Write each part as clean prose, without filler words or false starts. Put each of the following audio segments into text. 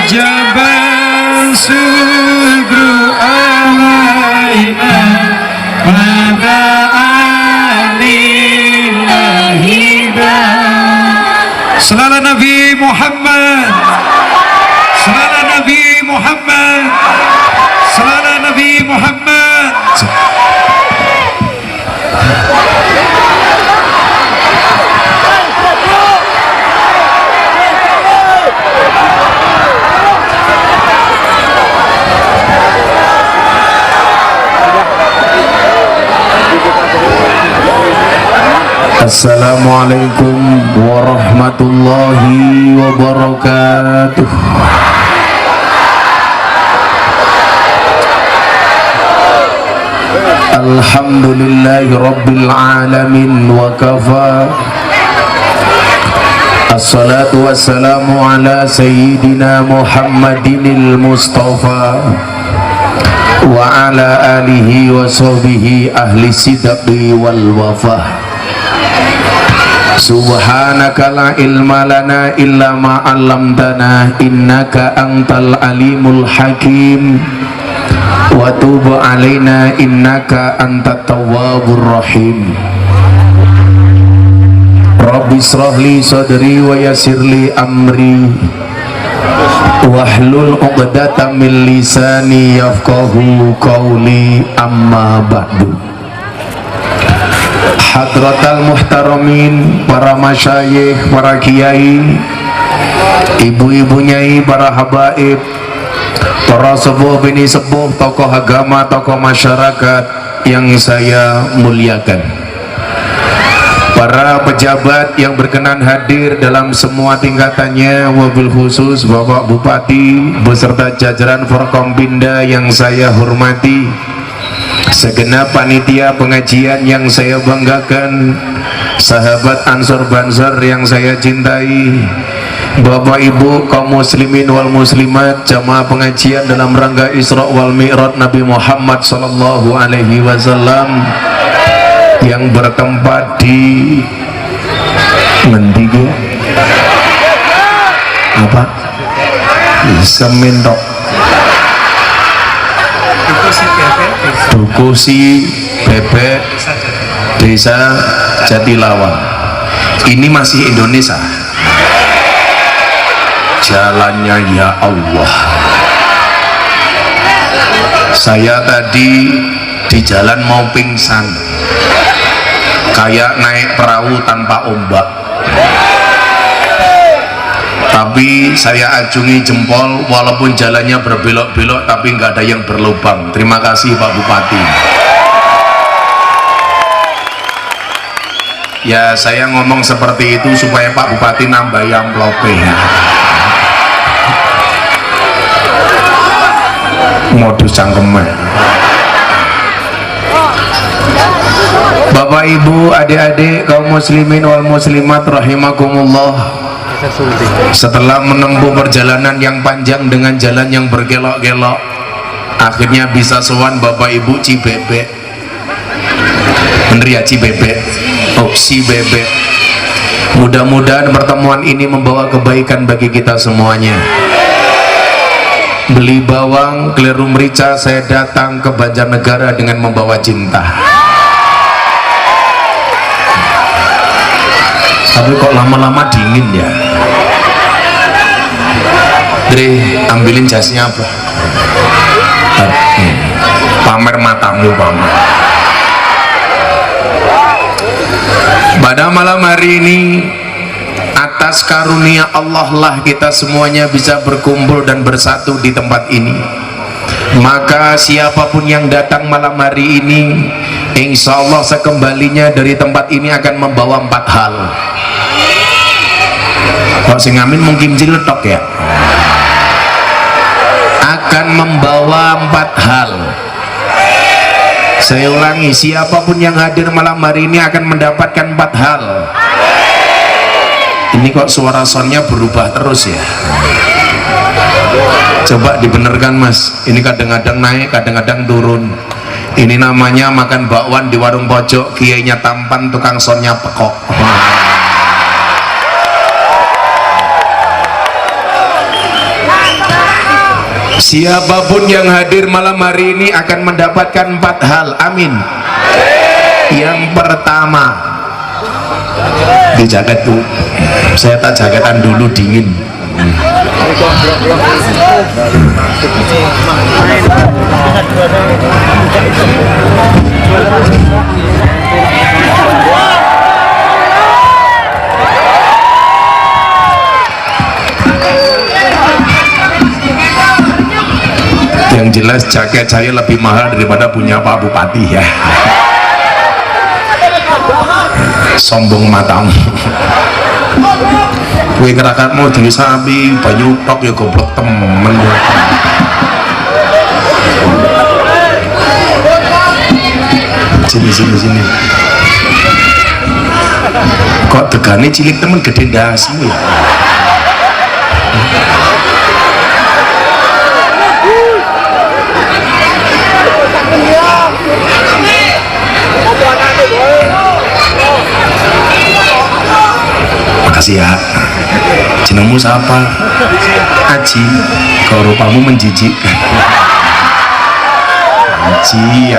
wajaba syukru alaina pada alilahida. Sallallahu Nabi Muhammad, sallallahu Nabi Muhammad, sallallahu Nabi Muhammad. Assalamualaikum warahmatullahi wabarakatuh. Alhamdulillahi rabbil alamin wa kafa. Assalatu wassalamu ala sayyidina Muhammadinil Mustafa wa ala alihi wa sahbihi ahli sidqi wal wafah. Subhanaka la ilma lana illa ma 'allamtana innaka antal alimul hakim wa tub alaina innaka antat tawwabur rahim. Rabbi shrah li sadri wa yassir li amri wahlul 'uqdatam min lisani yafqahu qawli, amma ba'du. Hadratal muhtaramin, para masyayikh, para kiai, ibu-ibu nyai, para habaib, para sepuh bini sepuh, tokoh agama, tokoh masyarakat yang saya muliakan, para pejabat yang berkenan hadir dalam semua tingkatannya, wabil khusus Bapak Bupati beserta jajaran Forkompinda yang saya hormati, segenap panitia pengajian yang saya banggakan, sahabat Ansor Bansor yang saya cintai, Bapak Ibu kaum muslimin wal muslimat, jamaah pengajian dalam rangka Isra wal Mi'raj Nabi Muhammad sallallahu alaihi wasallam yang bertempat di Mendige apa? Sementok Dukusi Bebek Desa Jatilawang. Ini masih Indonesia jalannya, ya Allah. Saya tadi di jalan mau pingsan, kayak naik perahu tanpa ombak, tapi saya acungi jempol walaupun jalannya berbelok-belok tapi nggak ada yang berlubang. Terima kasih Pak Bupati. Ya saya ngomong seperti itu supaya Pak Bupati nambah amplope. Modus cangkeman. Bapak Ibu, adik-adik kaum muslimin wal muslimat rahimakumullah. Setelah menempuh perjalanan yang panjang dengan jalan yang bergelok-gelok, akhirnya bisa sowan Bapak Ibu Cibebek. Bener ya Cibebek? Oh Cibebek. Mudah-mudahan pertemuan ini membawa kebaikan bagi kita semuanya. Beli bawang, keliru merica, saya datang ke Banjarnegara dengan membawa cinta. Tapi kok lama-lama dingin ya. Dre, ambilin jasnya apa? Pamer matamu, pamer. Pada malam hari ini, atas karunia Allah lah kita semuanya bisa berkumpul dan bersatu di tempat ini. Maka siapapun yang datang malam hari ini, insya Allah sekembalinya dari tempat ini akan membawa 4 hal. Kalau sing amin mungkin jiletok ya, akan membawa 4 hal. Saya ulangi, siapapun yang hadir malam hari ini akan mendapatkan 4 hal. Ini kok suara soundnya berubah terus ya. Coba dibenerkan mas, ini kadang-kadang naik kadang-kadang turun. Ini namanya makan bakwan di warung pojok, kiainya tampan, tukang soundnya pekok. Siapapun yang hadir malam hari ini akan mendapatkan 4 hal. Amin. Yang pertama, di jaket tuh, saya tak jaketan dulu, dingin. Yang jelas jaket saya lebih mahal daripada punya Pak Bupati ya. Sombong matamu. Kowe kerakat mau diri sapi banyu tok ya goblok temen. Sini. Kok tegane cilik temen gede ndasmu ya. Makasih ya. Jenengmu siapa? Aji. Kau rupamu menjijikkan. Aji.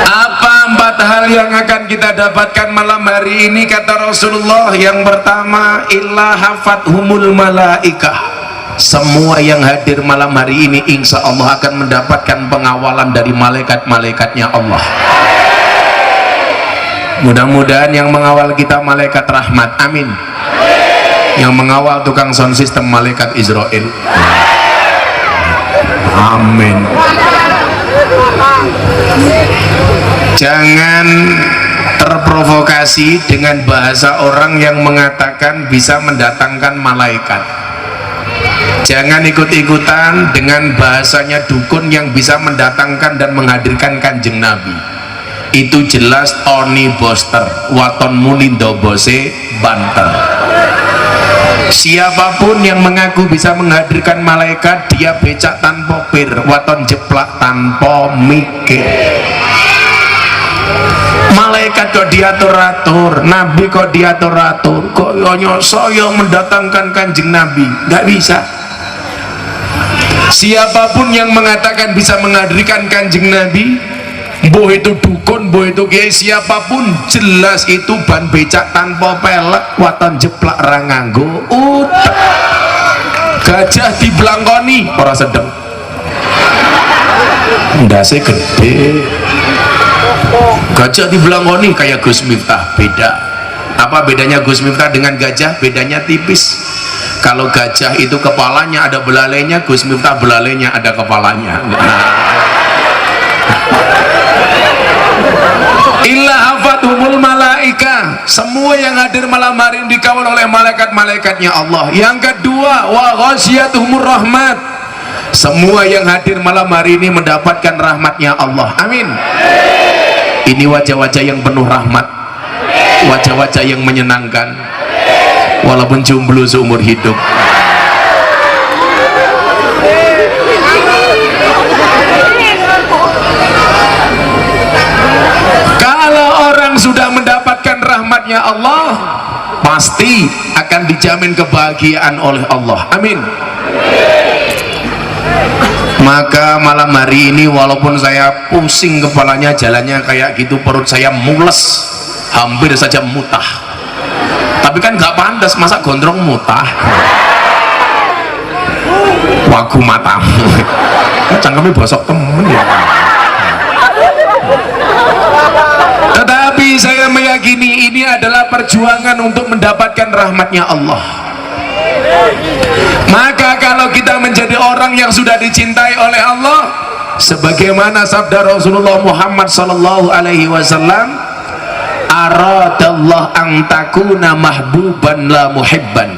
Apa 4 hal yang akan kita dapatkan malam hari ini kata Rasulullah? Yang pertama, illa hafathumul malaikah. Semua yang hadir malam hari ini insya Allah akan mendapatkan pengawalan dari malaikat-malaikatnya Allah. Mudah-mudahan yang mengawal kita malaikat rahmat, amin. Yang mengawal tukang sound system malaikat Israel, amin. Jangan terprovokasi dengan bahasa orang yang mengatakan bisa mendatangkan malaikat. Jangan ikut-ikutan dengan bahasanya dukun yang bisa mendatangkan dan menghadirkan Kanjeng Nabi. Itu jelas Tony Boster, waton mulindo bose banter. Siapapun yang mengaku bisa menghadirkan malaikat, dia becak tanpa pir, waton jeplak tanpa mikir. Malaikat kok diatur-atur, Nabi kok diatur-atur, kok saya mendatangkan Kanjeng Nabi, nggak bisa. Siapapun yang mengatakan bisa menghadirkan Kanjeng Nabi, boh itu dukun, boh itu kiai, siapapun, jelas itu ban becak tanpa pelek, waton jeplak ranganggo utek. Gajah dibelangkoni ora sedeng, ndase gede. Gajah dibelangkoni kayak Gus Miftah, beda. Apa bedanya Gus Miftah dengan gajah? Bedanya tipis. Kalau gajah itu kepalanya ada belalainya, Gus Miftah belalainya ada kepalanya. Illa hafathumul malaika. Semua yang hadir malam hari ini dikawal oleh malaikat-malaikatnya Allah. Yang kedua, wa ghasyiyatuhumur rahmat. Semua yang hadir malam hari ini mendapatkan rahmatnya Allah, amin. Ini wajah-wajah yang penuh rahmat, wajah-wajah yang menyenangkan, walaupun jomblo seumur hidup. Kalau orang sudah mendapatkan rahmatnya Allah, pasti akan dijamin kebahagiaan oleh Allah, amin. Maka malam hari ini walaupun saya pusing kepalanya, jalannya kayak gitu, perut saya mules, hampir saja mutah, tapi kan gak pantas, masa gondrong mutah. Wagu matamu, cangkemnya bosok temen ya. Tetapi saya meyakini ini adalah perjuangan untuk mendapatkan rahmatnya Allah. Maka kalau kita menjadi orang yang sudah dicintai oleh Allah, sebagaimana sabda Rasulullah Muhammad sallallahu alaihi wasallam, aradallah an takuna mahbuban la muhibban.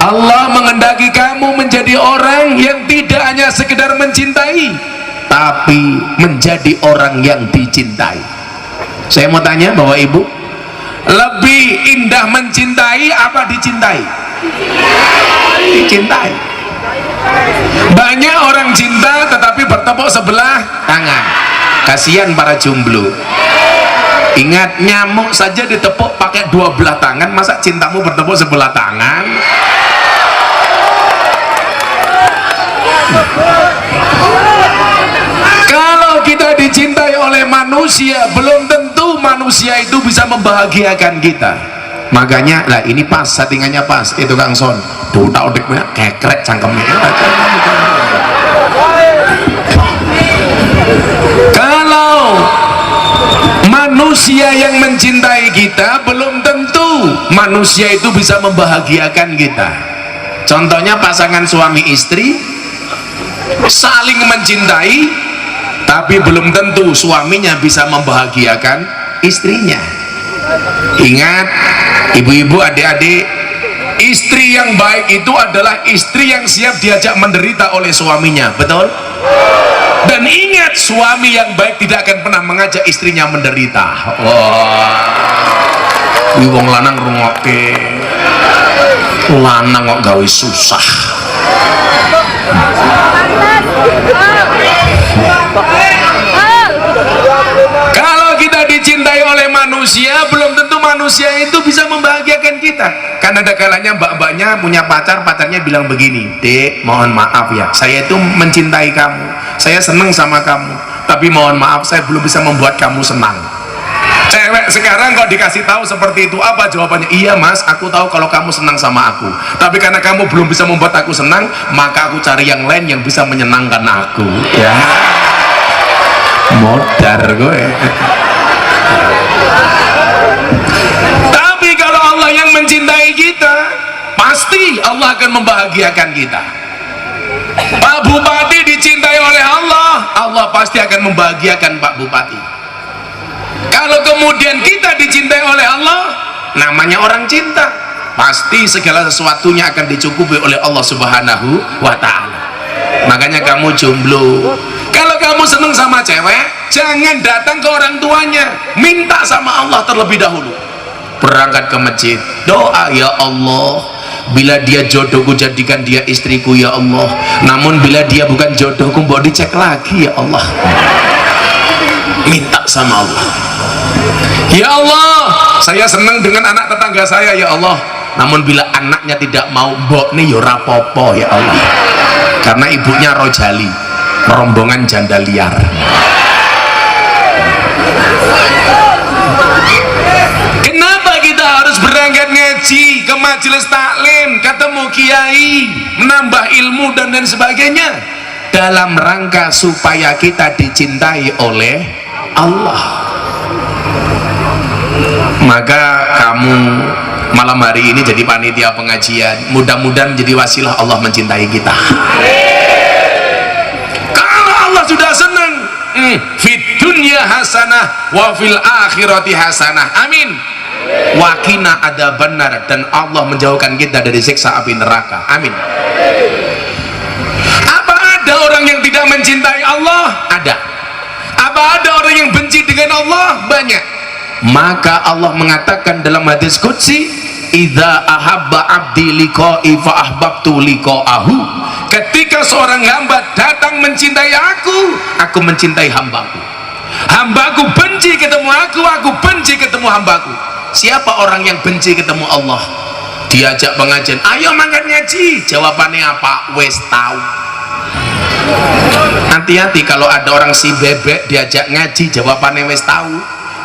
Allah mengendaki kamu menjadi orang yang tidak hanya sekedar mencintai, tapi menjadi orang yang dicintai. Saya mau tanya Bapak Ibu, lebih indah mencintai apa dicintai? Dicintai. Banyak orang cinta tetapi bertepuk sebelah tangan. Kasihan para jomblo. Ingat, nyamuk saja ditepuk pakai 2 belah tangan, masa cintamu bertepuk sebelah tangan? Kalau kita dicintai oleh manusia, belum tentu manusia itu bisa membahagiakan kita. Makanya lah ini pas, settingannya pas. Itu Kang Son, buta odeknya kekrek cangkemnya. Kalau manusia yang mencintai kita, belum tentu manusia itu bisa membahagiakan kita. Contohnya pasangan suami istri saling mencintai, tapi belum tentu suaminya bisa membahagiakan istrinya. Ingat, ibu-ibu, adik-adik, istri yang baik itu adalah istri yang siap diajak menderita oleh suaminya, betul? Dan ingat, suami yang baik tidak akan pernah mengajak istrinya menderita. Wah, wong lanang rungokke, lanang kok gawe susah. Kalau kita dicintai oleh manusia, belum tentu manusia itu bisa membahagiakan kita. Kan ada kalanya mbak-mbaknya punya pacar, pacarnya bilang begini, "Dek, mohon maaf ya, saya itu mencintai kamu, saya senang sama kamu, tapi mohon maaf saya belum bisa membuat kamu senang." Cewek sekarang kalau dikasih tahu seperti itu, apa jawabannya? "Iya mas, aku tahu kalau kamu senang sama aku, tapi karena kamu belum bisa membuat aku senang, maka aku cari yang lain yang bisa menyenangkan aku." Ya, modar gue. Tapi kalau Allah yang mencintai kita, pasti Allah akan membahagiakan kita. Pak Bupati dicintai oleh Allah, Allah pasti akan membahagiakan Pak Bupati. Kalau kemudian kita dicintai oleh Allah, namanya orang cinta, pasti segala sesuatunya akan dicukupi oleh Allah Subhanahu wa Ta'ala. Makanya kamu jomblo, kalau kamu seneng sama cewek, jangan datang ke orang tuanya, minta sama Allah terlebih dahulu. Berangkat ke masjid, doa, "Ya Allah, bila dia jodohku jadikan dia istriku ya Allah, namun bila dia bukan jodohku mau dicek lagi ya Allah." Minta sama Allah, "Ya Allah, saya senang dengan anak tetangga saya ya Allah, namun bila anaknya tidak mau mbok nih ya rapopo ya Allah, karena ibunya rojali, rombongan janda liar." Kenapa kita harus berangkat ngaji, ke majelis taklim, ketemu kiai, menambah ilmu dan sebagainya? Dalam rangka supaya kita dicintai oleh Allah. Maka kamu malam hari ini jadi panitia pengajian, mudah-mudahan menjadi wasilah Allah mencintai kita. Kalau Allah sudah senang, fid dunya hasanah wa fil akhirati hasanah, amin, wakina ada benar, dan Allah menjauhkan kita dari siksa api neraka, amin. Apa ada orang yang tidak mencintai Allah? Ada. Apa ada orang yang benci dengan Allah? Banyak. Maka Allah mengatakan dalam hadis qudsi, "Idza ahabba abdi liqa'i fa ahbabtu liqa'ahu." Ketika seorang hamba datang mencintai aku mencintai hambaku. Hambaku benci ketemu aku benci ketemu hambaku. Siapa orang yang benci ketemu Allah? Diajak pengajian, "Ayo mangkat ngaji." Jawabannya apa? Wes tahu. Hati-hati kalau ada orang si bebek diajak ngaji jawabannya wes tahu.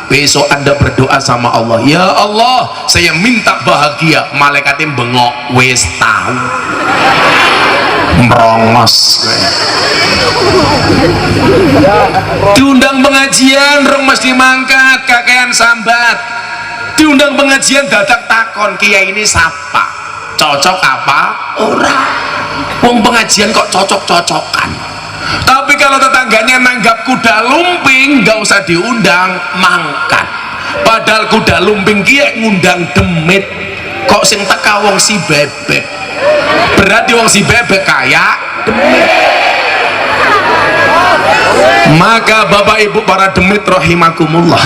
Besok Anda berdoa sama Allah, "Ya Allah, saya minta bahagia." Malaikatnya bengok, wes tahu. Merongos. Diundang pengajian rong mesti mangkat, kakean sambat. Diundang pengajian dadak takon, "Kiai ini siapa? Cocok apa? Ora." Wong pengajian kok cocok-cocokan. Tapi kalau tetangganya nanggap kuda lumping, nggak usah diundang, mangkat. Padahal kuda lumping kia ngundang demit, kok sing teka wong si bebek. Berarti wong si bebek kayak demit. Maka Bapak Ibu para demit rahimakumullah,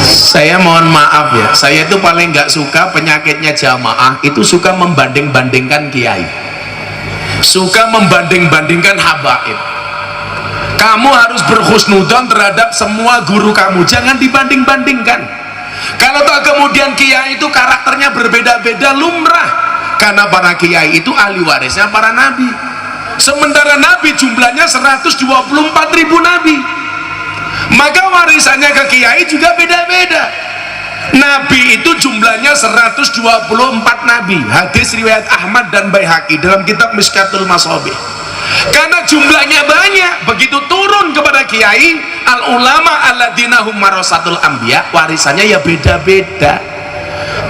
saya mohon maaf ya, saya itu paling nggak suka penyakitnya jamaah itu suka membanding-bandingkan kiai, suka membanding-bandingkan habaib. Kamu harus berhusnudzon terhadap semua guru kamu, jangan dibanding-bandingkan. Kalau tak kemudian kiai itu karakternya berbeda-beda, lumrah, karena para kiai itu ahli warisnya para nabi. Sementara nabi jumlahnya 124.000 nabi, maka warisannya ke kiai juga beda-beda. Nabi itu jumlahnya 124 nabi. Hadis riwayat Ahmad dan Baihaqi dalam kitab Mishkatul Masabih. Karena jumlahnya banyak, begitu turun kepada kiai, al ulama alladzina hum warasatul anbiya, warisannya ya beda-beda.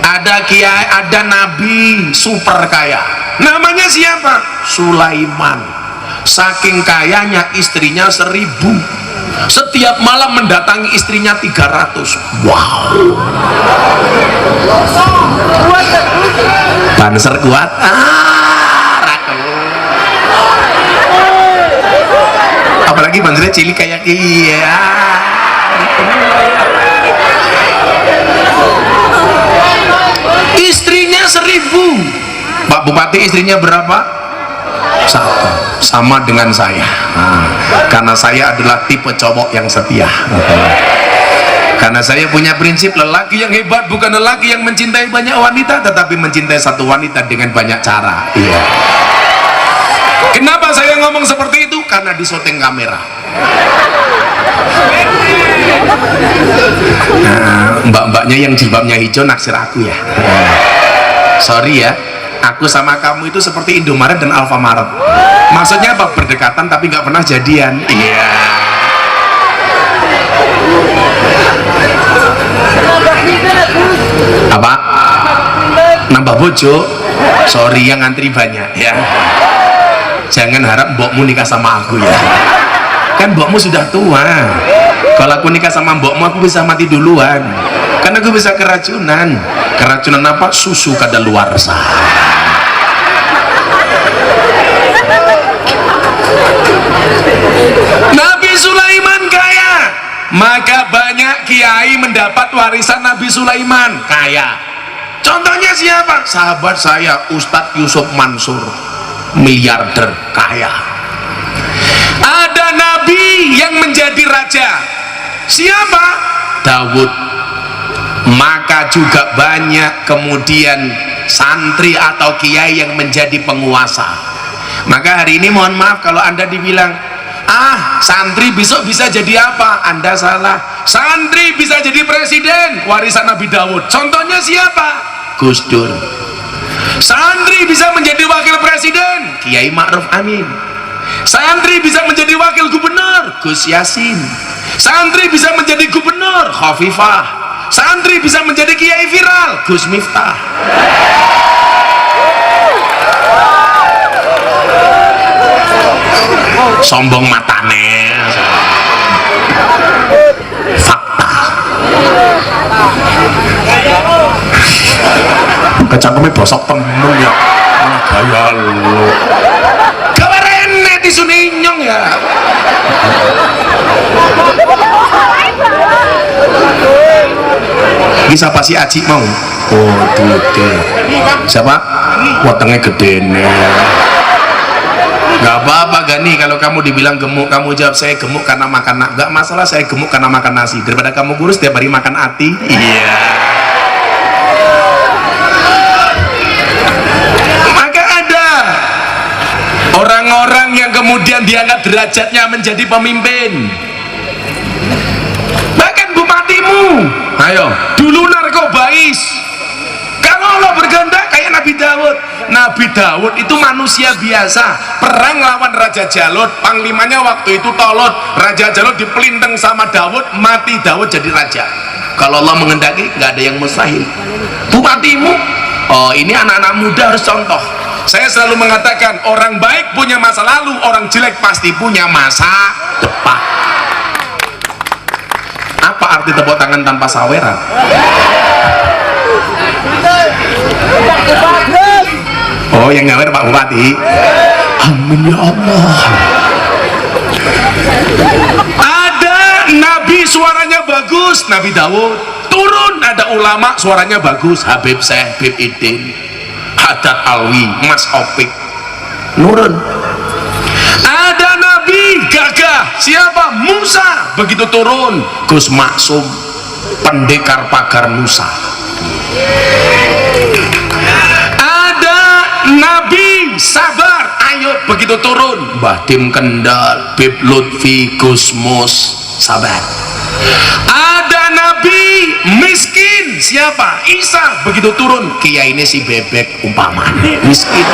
Ada kiai, ada nabi super kaya, namanya siapa? Sulaiman. Saking kayanya istrinya 1000, setiap malam mendatangi istrinya 300. Wow, banser kuat. Apalagi bansernya cilik kayak iya. Istrinya 1000. Pak Bupati istrinya berapa? 1, sama dengan saya. Karena saya adalah tipe cowok yang setia. Karena saya punya prinsip, lelaki yang hebat bukan lelaki yang mencintai banyak wanita, tetapi mencintai satu wanita dengan banyak cara. Iya. Kenapa saya ngomong seperti itu? Karena di syuting kamera. Mbak-mbaknya yang jilbabnya hijau naksir aku ya. Sorry ya, aku sama kamu itu seperti Indomaret dan Alfamaret. Maksudnya apa? Berdekatan tapi nggak pernah jadian. Iya. Apa? Nambah bojo? Sorry, yang ngantri banyak ya. Jangan harap mbokmu nikah sama aku ya. Kan mbokmu sudah tua. Kalau aku nikah sama mbokmu, aku bisa mati duluan. Karena aku bisa keracunan. Keracunan apa? Susu kadaluarsa. Nabi Sulaiman kaya, maka banyak kiai mendapat warisan Nabi Sulaiman kaya. Contohnya siapa? Sahabat saya Ustadz Yusuf Mansur, miliarder kaya. Ada nabi yang menjadi raja, siapa? Daud. Maka juga banyak kemudian santri atau kiai yang menjadi penguasa. Maka hari ini mohon maaf kalau Anda dibilang, santri besok bisa jadi apa? Anda salah. Santri bisa jadi presiden, warisan Nabi Daud. Contohnya siapa? Gus Dur. Santri bisa menjadi wakil presiden, Kiai Ma'ruf Amin. Santri bisa menjadi wakil gubernur, Gus Yasin. Santri bisa menjadi gubernur, Khofifah. Santri bisa menjadi kiai viral, Gus Miftah. Sombong matane. Fakta. Kecangkemnya bosok temen ya. Gaya lu. Kabarene tisu ninyong ya. Ini siapa si Aji mau? Oh, dude. Siapa? Wetenge gede nih. Gak apa-apa Gani, kalau kamu dibilang gemuk, kamu jawab saya gemuk karena makan. Gak masalah, saya gemuk karena makan nasi. Daripada kamu kurus tiap hari makan ati. Iya. Maka ada orang-orang yang kemudian diangkat derajatnya menjadi pemimpin. Bahkan bupatimu, ayo, dulu narkobais. Kalau Allah berkehendak kayak Nabi Daud. Nabi Daud itu manusia biasa, perang lawan Raja Jalut, panglimanya waktu itu Tolot. Raja Jalut dipelintang sama Daud, mati Daud jadi raja. Kalau Allah menghendaki nggak ada yang mustahil. Bupatimu, oh ini anak-anak muda harus contoh. Saya selalu mengatakan orang baik punya masa lalu, orang jelek pasti punya masa depan. Apa arti tepuk tangan tanpa saweran? Oh yang ngawer Pak Bupati. Amin ya Allah. Ada nabi suaranya bagus, Nabi Daud. Turun ada ulama suaranya bagus, Habib Syekh, Habib Idin, Haddad Alwi, Mas Opik. Nurun. Ada nabi gagah, siapa? Musa. Begitu turun Gus Maksum. pendekar pagar Nusa. Ada Nabi sabar, ayo begitu turun Mbah Dim Kendal, Bib Lutfi, Gusmus sabar. Ada Nabi miskin, siapa? Isa, begitu turun Kiai ini si bebek umpamane miskin.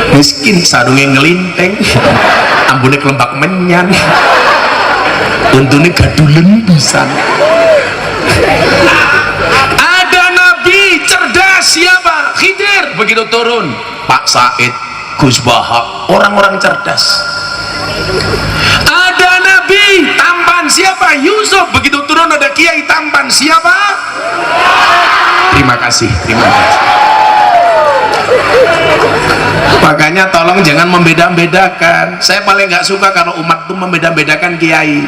Miskin sarungnya ngelinteng, ambune kelembak menyan, untune gadulen pisan. Ada Nabi cerdas, siapa? Khidir, begitu turun Pak Said, Gus Bahak, orang-orang cerdas. Ada Nabi tampan, siapa? Yusuf, begitu turun ada Kiai tampan, siapa? Terima kasih, terima kasih. Makanya tolong jangan membeda-bedakan. Saya paling nggak suka kalau umat itu membeda-bedakan kiai.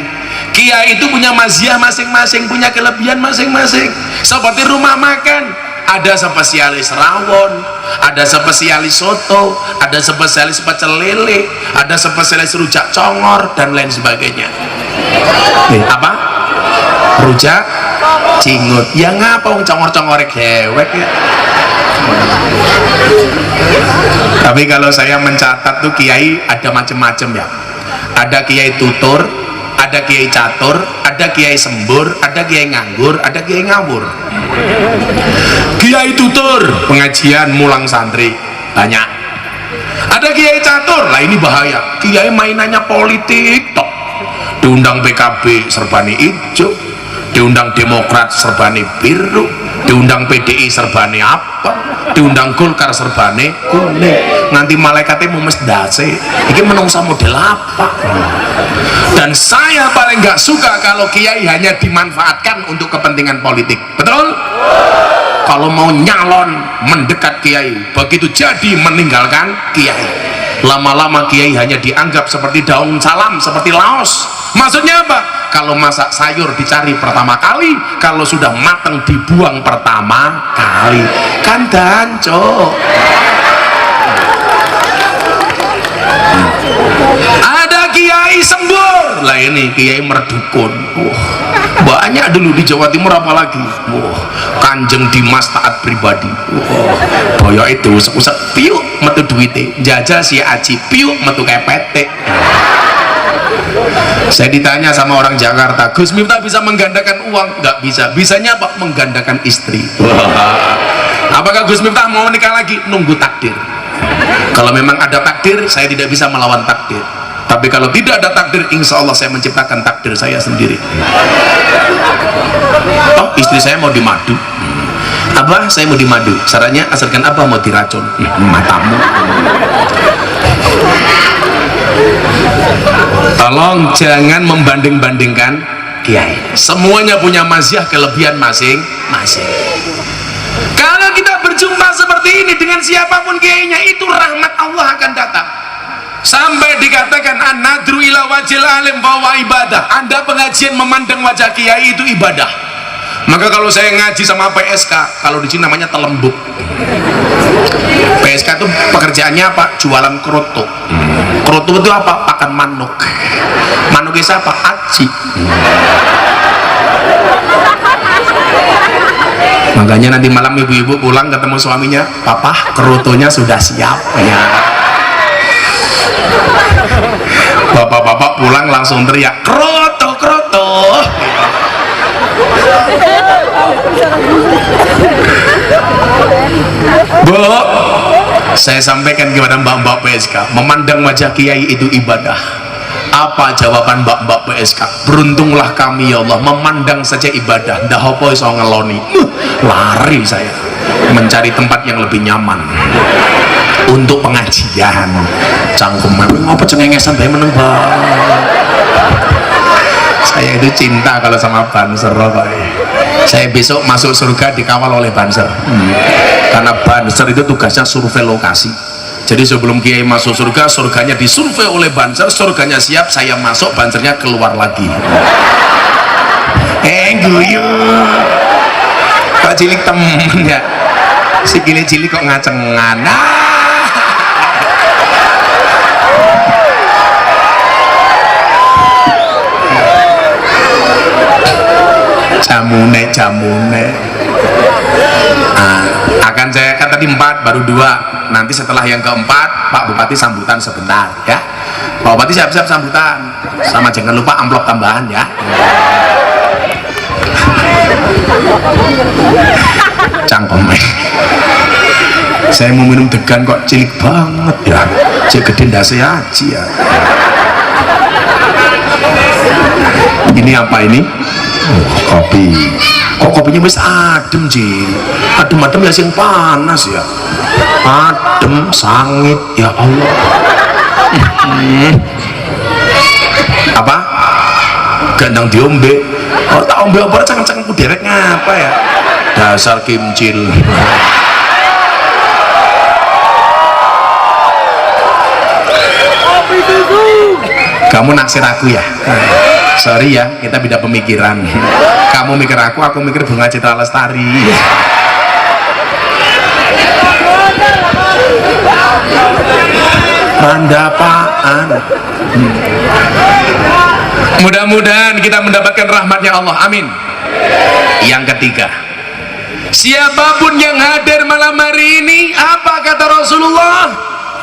Kiai itu punya mazhab masing-masing, punya kelebihan masing-masing. Seperti rumah makan, ada spesialis rawon, ada spesialis soto, ada spesialis pecel lele, ada spesialis rujak congor dan lain sebagainya. Apa? Rujak cingut. Ya ngapa wong congor-congore gewek ya. Tapi kalau saya mencatat tuh kiai ada macam-macam ya. Ada kiai tutur, ada kiai catur, ada kiai sembur, ada kiai nganggur, ada kiai ngawur. Kiai tutur pengajian mulang santri banyak. Ada kiai catur, lah ini bahaya. Kiai mainannya politik tok. Diundang PKB serbani hijau, diundang Demokrat serbani biru, diundang PDI serbane apa, diundang Golkar serbane kuning, nganti malaikatnya mau mesdase ini menungsa model apa. Dan saya paling nggak suka kalau kiai hanya dimanfaatkan untuk kepentingan politik, betul? Kalau mau nyalon mendekat kiai, begitu jadi meninggalkan kiai. Lama-lama kiai hanya dianggap seperti daun salam, seperti laos. Maksudnya apa? Kalau masak sayur dicari pertama kali, kalau sudah mateng dibuang pertama kali. Kan danco. Ada kiai sembur, lah ini kiai merdukun. Banyak dulu di Jawa Timur, apalagi Kanjeng Dimas taat pribadi. Boyo itu usap piuk metu duite, jajal si aji piuk metu kepete. Saya ditanya sama orang Jakarta, Gus Miftah bisa menggandakan uang? Nggak bisa. Bisanya apa? Menggandakan istri. Apakah Gus Miftah mau nikah lagi? Nunggu takdir. Kalau memang ada takdir, saya tidak bisa melawan takdir. Tapi kalau tidak ada takdir, insya Allah saya menciptakan takdir saya sendiri. Oh, istri saya mau dimadu. Abah, saya mau dimadu. Sarannya asalkan Abah mau diracun. Matamu. Tolong jangan membanding-bandingkan kiai. Semuanya punya mazhab kelebihan masing-masing. Kalau kita berjumpa seperti ini dengan siapapun kiainya, itu rahmat Allah akan datang. Sampai dikatakan an-nadru ila wajil alim bahwa ibadah. Anda pengajian memandang wajah kiai itu ibadah. Maka kalau saya ngaji sama PSK, kalau di sini namanya telembuk. PSK itu pekerjaannya apa? Jualan kerutuk. Kerutuk itu apa? Pakan manuk. Manuk itu apa? Aci. Makanya nanti malam ibu-ibu pulang ketemu suaminya, papa kerutunya sudah siap ya. Bapak-bapak pulang langsung teriak, kerutu, kerutu. Bu, saya sampaikan kepada mbak-mbak PSK, memandang wajah kiai itu ibadah. Apa jawaban mbak-mbak PSK? Beruntunglah kami ya Allah, memandang saja ibadah. Ndak apa iso ngeloni. Lari saya mencari tempat yang lebih nyaman untuk pengajian. Cangkem ngapa cengengesan bae meneng banget. Saya itu cinta kalau sama Banser, Pak. Saya besok masuk surga dikawal oleh Banser. Karena Banser itu tugasnya survei lokasi. Jadi sebelum kiai masuk surga, surganya disurvei oleh Banser, surganya siap, saya masuk, Bansernya keluar lagi. Guyu. Kok cilik temen ya? Si cilik kok ngacengan. jamune. Akan saya kan tadi 4 baru 2. Nanti setelah yang keempat Pak Bupati sambutan sebentar ya. Pak Bupati siap-siap sambutan. Sama jangan lupa amplop tambahan ya. Cangkeme. Saya mau minum degan kok cilik banget ya. Cek gede ndase aja ya. Ini apa ini? Kopi. Kok kopinya wis adem, Jin? Adem-adem ya sing panas ya. Adem, sangit ya Allah. Apa? Gandang diombe. Oh, tak ombe apa cangkem-cangkemku derek ngapa ya? Dasar kimcil. Kamu naksir aku ya? Sorry ya, kita beda pemikiran. Kamu mikir aku mikir Bunga Citra Lestari. Mandapaan. Mudah-mudahan kita mendapatkan rahmatnya Allah, amin. Yang ketiga, siapapun yang hadir malam hari ini, apa kata Rasulullah?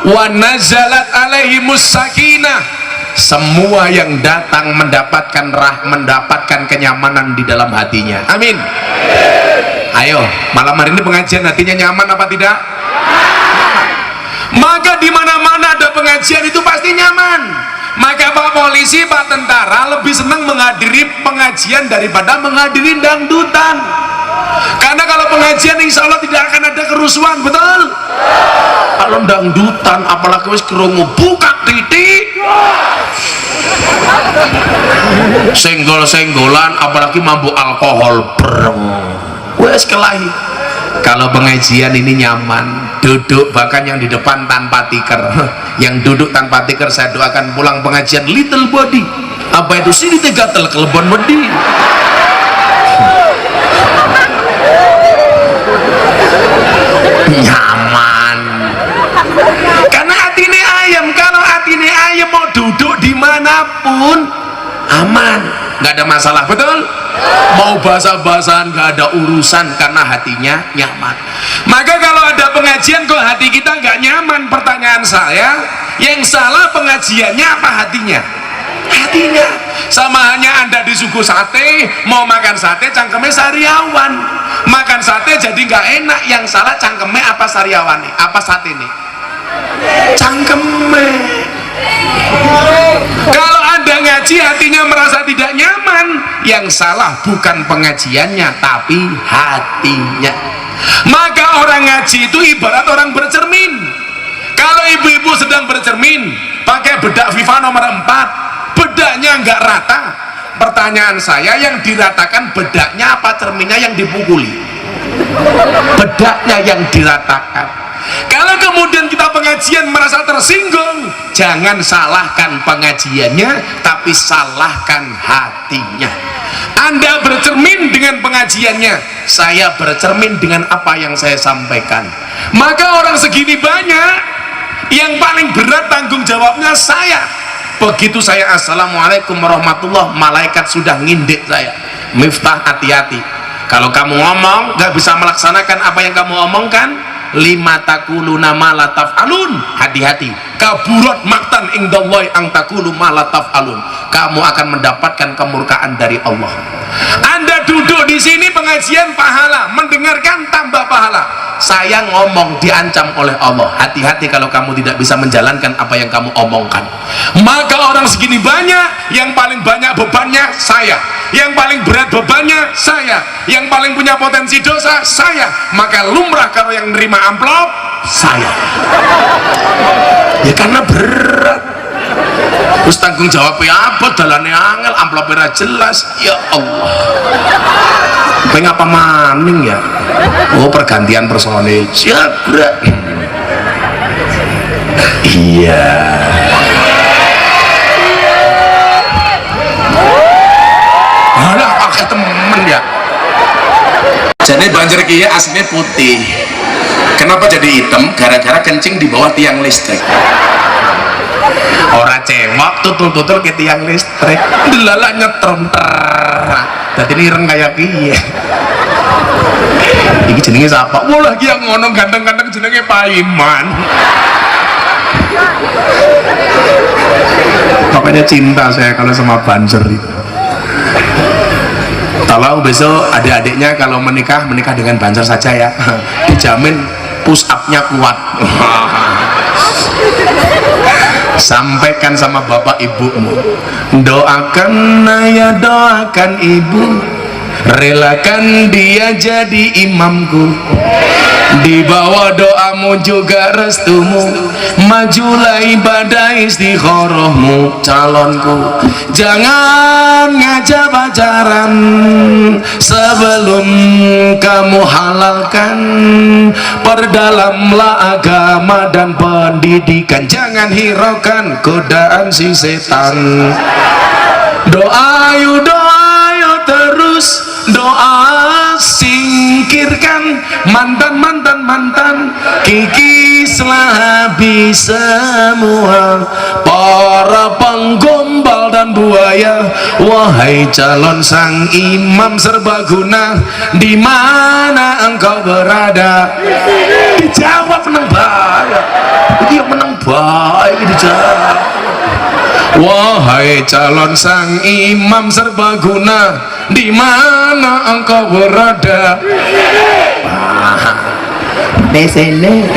Wa nazalat alaihimus sakinah. Semua yang datang mendapatkan kenyamanan di dalam hatinya, amin. Ayo, malam hari ini pengajian hatinya nyaman apa tidak? Maka di mana-mana ada pengajian itu pasti nyaman. Maka Pak Polisi, Pak Tentara lebih senang menghadiri pengajian daripada menghadiri dangdutan. Karena kalau pengajian insya Allah tidak akan ada kerusuhan, betul? Kalau dangdutan apalagi wis kerungu buka titik, senggol-senggolan apalagi mabuk alkohol breng, wes kelahi. Kalau pengajian ini nyaman, duduk bahkan yang di depan tanpa tiker. Yang duduk tanpa tiker saya doakan pulang pengajian little body. Apa itu sini tegatel kelebon wedi. Nyaman. Karena atine ayam, kalau atine ayam mau duduk dimanapun aman, nggak ada masalah, betul? Mau basah-basahan nggak ada urusan karena hatinya nyaman. Maka kalau ada pengajian kok hati kita nggak nyaman, pertanyaan saya, yang salah pengajiannya apa hatinya? Hatinya. Sama hanya Anda di suku sate, mau makan sate cangkeme sariawan, makan sate jadi nggak enak, yang salah cangkeme apa sariawan nih? Apa sate nih? Cangkeme. Kalau Anda ngaji hatinya merasa tidak nyaman, yang salah bukan pengajiannya tapi hatinya. Maka orang ngaji itu ibarat orang bercermin. Kalau ibu-ibu sedang bercermin pakai bedak Viva nomor 4, bedaknya nggak rata, pertanyaan saya, yang diratakan bedaknya apa cerminnya yang dipukuli? Bedaknya yang diratakan. Kalau kemudian kita pengajian merasa tersinggung, jangan salahkan pengajiannya tapi salahkan hatinya. Anda bercermin dengan pengajiannya, saya bercermin dengan apa yang saya sampaikan. Maka orang segini banyak, yang paling berat tanggung jawabnya saya. Begitu saya assalamualaikum warahmatullah, malaikat sudah ngindik saya, Miftah hati-hati, kalau kamu ngomong gak bisa melaksanakan apa yang kamu omongkan, lima takuluna ma la taf'alun, hati-hati, kaburat maktan indallahi ang takulu ma la taf'alun, kamu akan mendapatkan kemurkaan dari Allah. Anda duduk di sini pengajian pahala, mendengarkan tambah pahala, saya ngomong diancam oleh Allah, hati-hati kalau kamu tidak bisa menjalankan apa yang kamu omongkan. Maka orang segini banyak, yang paling banyak bebannya saya, yang paling berat bebannya saya, yang paling punya potensi dosa saya. Maka lumrah kalau yang nerima amplop saya, ya karena berat. Terus tanggung jawabnya apa? Dalannya angel, amplopnya jelas. Ya Allah, pengen apa maning ya? Oh, pergantian personil siagra. Iya. Alah, pakai temen ya. Jadi banjir kia aslinya putih. Kenapa jadi hitam? Gara-gara kencing di bawah tiang listrik. Orang cewek tutul-tutul ke tiang listrik, delala nyetrum Dadi ini ireng kayak piye? Iki jenenge sapa? Wah lagi yang ngono ganteng-ganteng jenenge Paiman. Makanya cinta saya kalau sama Banser itu. Tolong besok adik-adiknya kalau menikah dengan Banser saja ya. Dijamin push up-nya kuat. Sampaikan sama bapak ibumu, doakan ayah, doakan ibu, relakan dia jadi imamku, di bawah doamu juga restumu, majulah ibadah istikharahmu calonku. Jangan ngajak pacaran sebelum kamu halalkan, perdalamlah agama dan pendidikan, jangan hiraukan godaan si setan. Doa yuk terus, doa singkirkan mantan, kikislah habis semua para penggombal dan buaya. Wahai calon sang imam serbaguna, di mana engkau berada? Dijawab menang bahaya, dia menang bahaya dijawab. Wahai calon sang imam serbaguna, di mana engkau berada? Desene.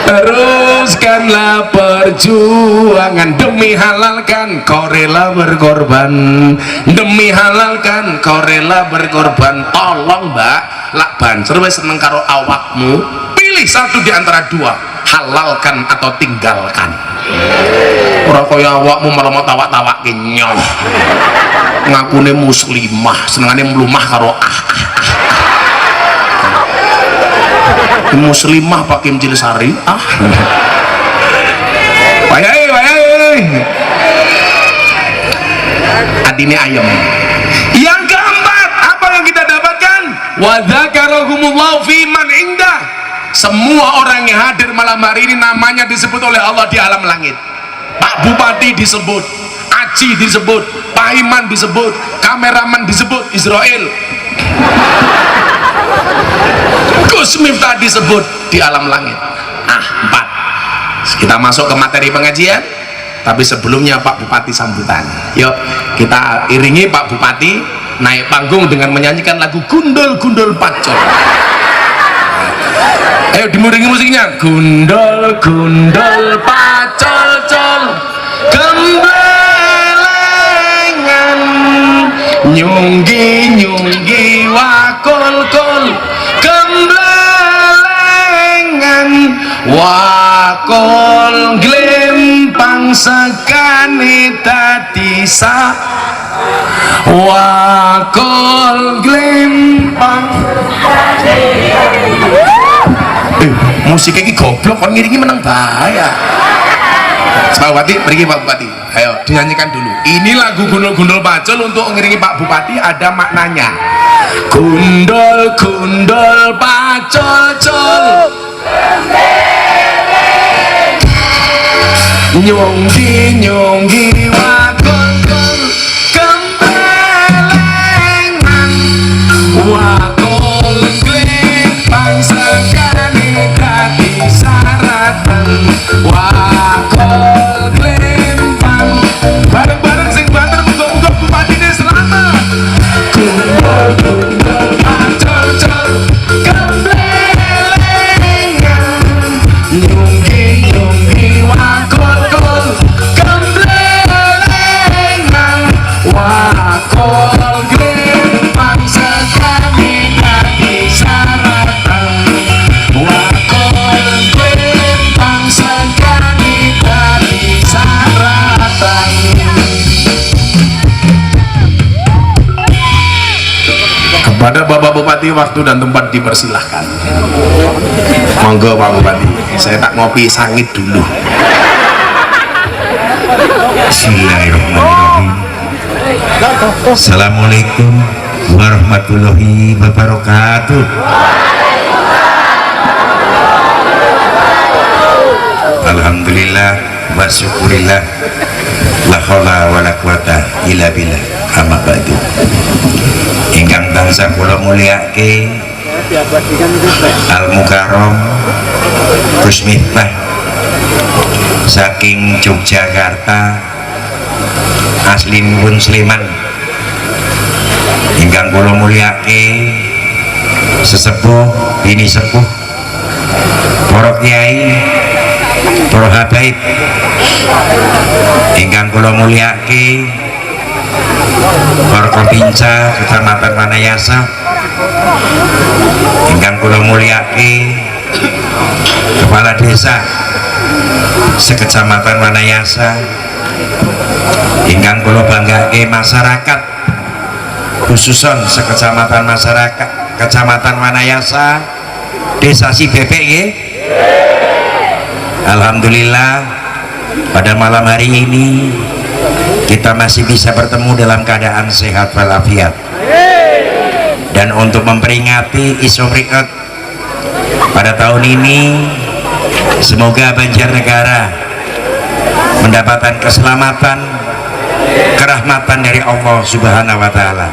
Teruskanlah perjuangan demi halalkan, kau rela berkorban. Demi halalkan, kau rela berkorban. Tolong mbak, lak Banser wis seneng karo awakmu, pilih satu di antara dua, halalkan atau tinggalkan. Ora kaya awakmu malah mau tawak-tawak kenyong. Ngakune muslimah, senengane mlumah karo muslimah Pak Kim Cilisari. Wayai adine ayam. Yang keempat, apa yang kita dapatkan? Wa dzakarahumullahu fi man indah. Semua orang yang hadir malam hari ini namanya disebut oleh Allah di alam langit. Pak Bupati disebut, Aji disebut, Pak Iman disebut, kameraman disebut, Israel, Gus Miftah disebut di alam langit. Empat. Kita masuk ke materi pengajian, tapi sebelumnya Pak Bupati sambutan. Yuk kita iringi Pak Bupati naik panggung dengan menyanyikan lagu Gundul-Gundul Pacul. Ayo dimuringi musiknya. Gundul-gundul pacol-col, gembelengan, nyunggi-nyunggi wakol-kol, gembelengan, wakol glempang sekane dadi sa, wakol glempang. Musik ini goblok, kan ngiringi menang bahaya. Pak Bupati, pergi Pak Bupati. Ayo dinyanyikan dulu. Ini lagu Gundul-Gundul Pacul untuk ngiringi Pak Bupati, ada maknanya. Gundul-gundul pacul-cul, nyunggi-nyunggi wakol-kol, gembelengan, wakol glempang sekali dadi saratan, wakol glempang. Bareng-bareng sing banter, muga-muga Bupatine selamat. Gundul-gundul pacul-cul, gembelengan, nyunggi-nyunggi wakol-kol, gembelengan, wakol glempang sekali dadi saratan, wakol glempang sekali dadi saratan. Kepada Bapak Bupati, waktu dan tempat dipersilahkan. Monggo Pak Bupati, saya tak ngopi sangit dulu. Bismillahirrahmanirrahim. Assalamualaikum warahmatullahi wabarakatuh. Alhamdulillah wa syukurillah, la haula wa la quwata illa billah. amma ba'du. Ingkang tansah kula mulyake Al Mukarram Gus Miftah saking Yogyakarta aslinipun Sleman. Ingkang kula mulyake sesepuh bini sepuh para kiai, para habaib. Ingkang kula mulyake para Kepinca Kecamatan Wanayasa. Ingkang kula mulyake Kepala Desa sekecamatan Wanayasa. Ingkang kula banggake masyarakat khususon sekecamatan masyarakat Kecamatan Wanayasa, Desa Sibebek nggih. Alhamdulillah pada malam hari ini kita masih bisa bertemu dalam keadaan sehat walafiat. Dan untuk memperingati Isomriqat pada tahun ini, semoga Banjarnegara mendapatkan keselamatan, kerahmatan dari Allah Subhanahu wa Ta'ala.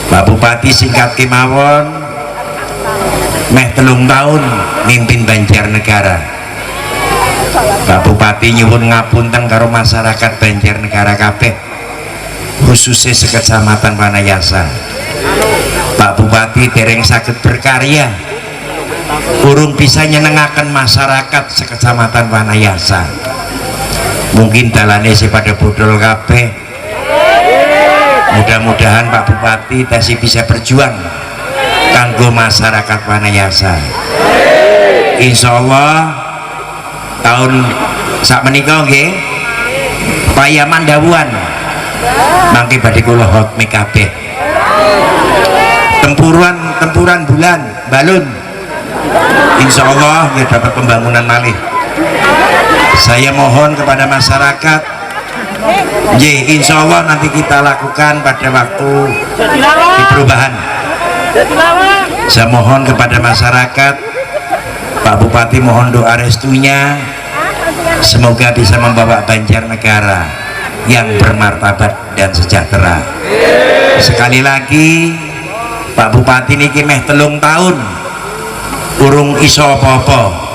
Pak Bupati singkat kemawon meh 3 tahun mimpin Banjarnegara. Pak Bupati nyuwun ngapunten karo masyarakat Banjarnegara kabeh, khususnya sekecamatan Wanayasa. Pak Bupati dereng saged berkarya, urung bisa nyenengaken masyarakat sekecamatan Wanayasa. Mungkin dalane si pada bodol kabeh. Mudah-mudahan Pak Bupati tasih bisa berjuang kanggo masyarakat Wanayasa. Insya Allah tahun sak menika nggih payaman dawuhan mangke badhe kula hotmi kabeh. Tempuran bulan balun insya Allah ya dapat pembangunan malih. Saya mohon kepada masyarakat, insya Allah nanti kita lakukan pada waktu di perubahan. Saya mohon kepada masyarakat, Pak Bupati mohon doa restunya, semoga bisa membawa Banjarnegara yang bermartabat dan sejahtera. Sekali lagi Pak Bupati niki meh 3 tahun urung iso apa-apa,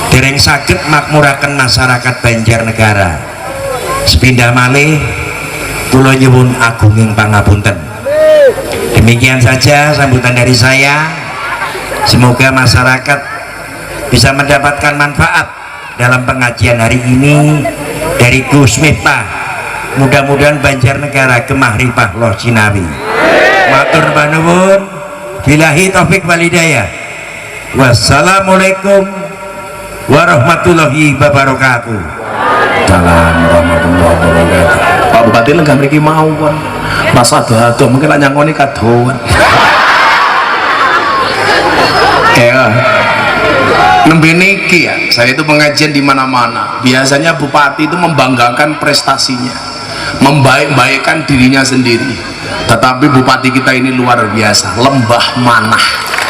dereng saged makmuraken masyarakat Banjarnegara. Sepindah malih kula nyuwun agunging pangapunten. Demikian saja sambutan dari saya. Semoga masyarakat bisa mendapatkan manfaat dalam pengajian hari ini dari Gus Miftah. Mudah-mudahan Banjarnegara gemah ripah loh Cinawi. Matur nuwun, billahi taufik wal hidayah. Wassalamualaikum warahmatullahi wabarakatuh. Salam warahmatullahi wabarakatuh. Pak Bupati lenggah mriki mawon. Mas ado-ado mungkin lak nyangoni kadoan. Ya. Nembe niki ya, saya itu pengajian di mana-mana. Biasanya bupati itu membanggakan prestasinya, membaik-baikkan dirinya sendiri. Tetapi bupati kita ini luar biasa, lembah manah.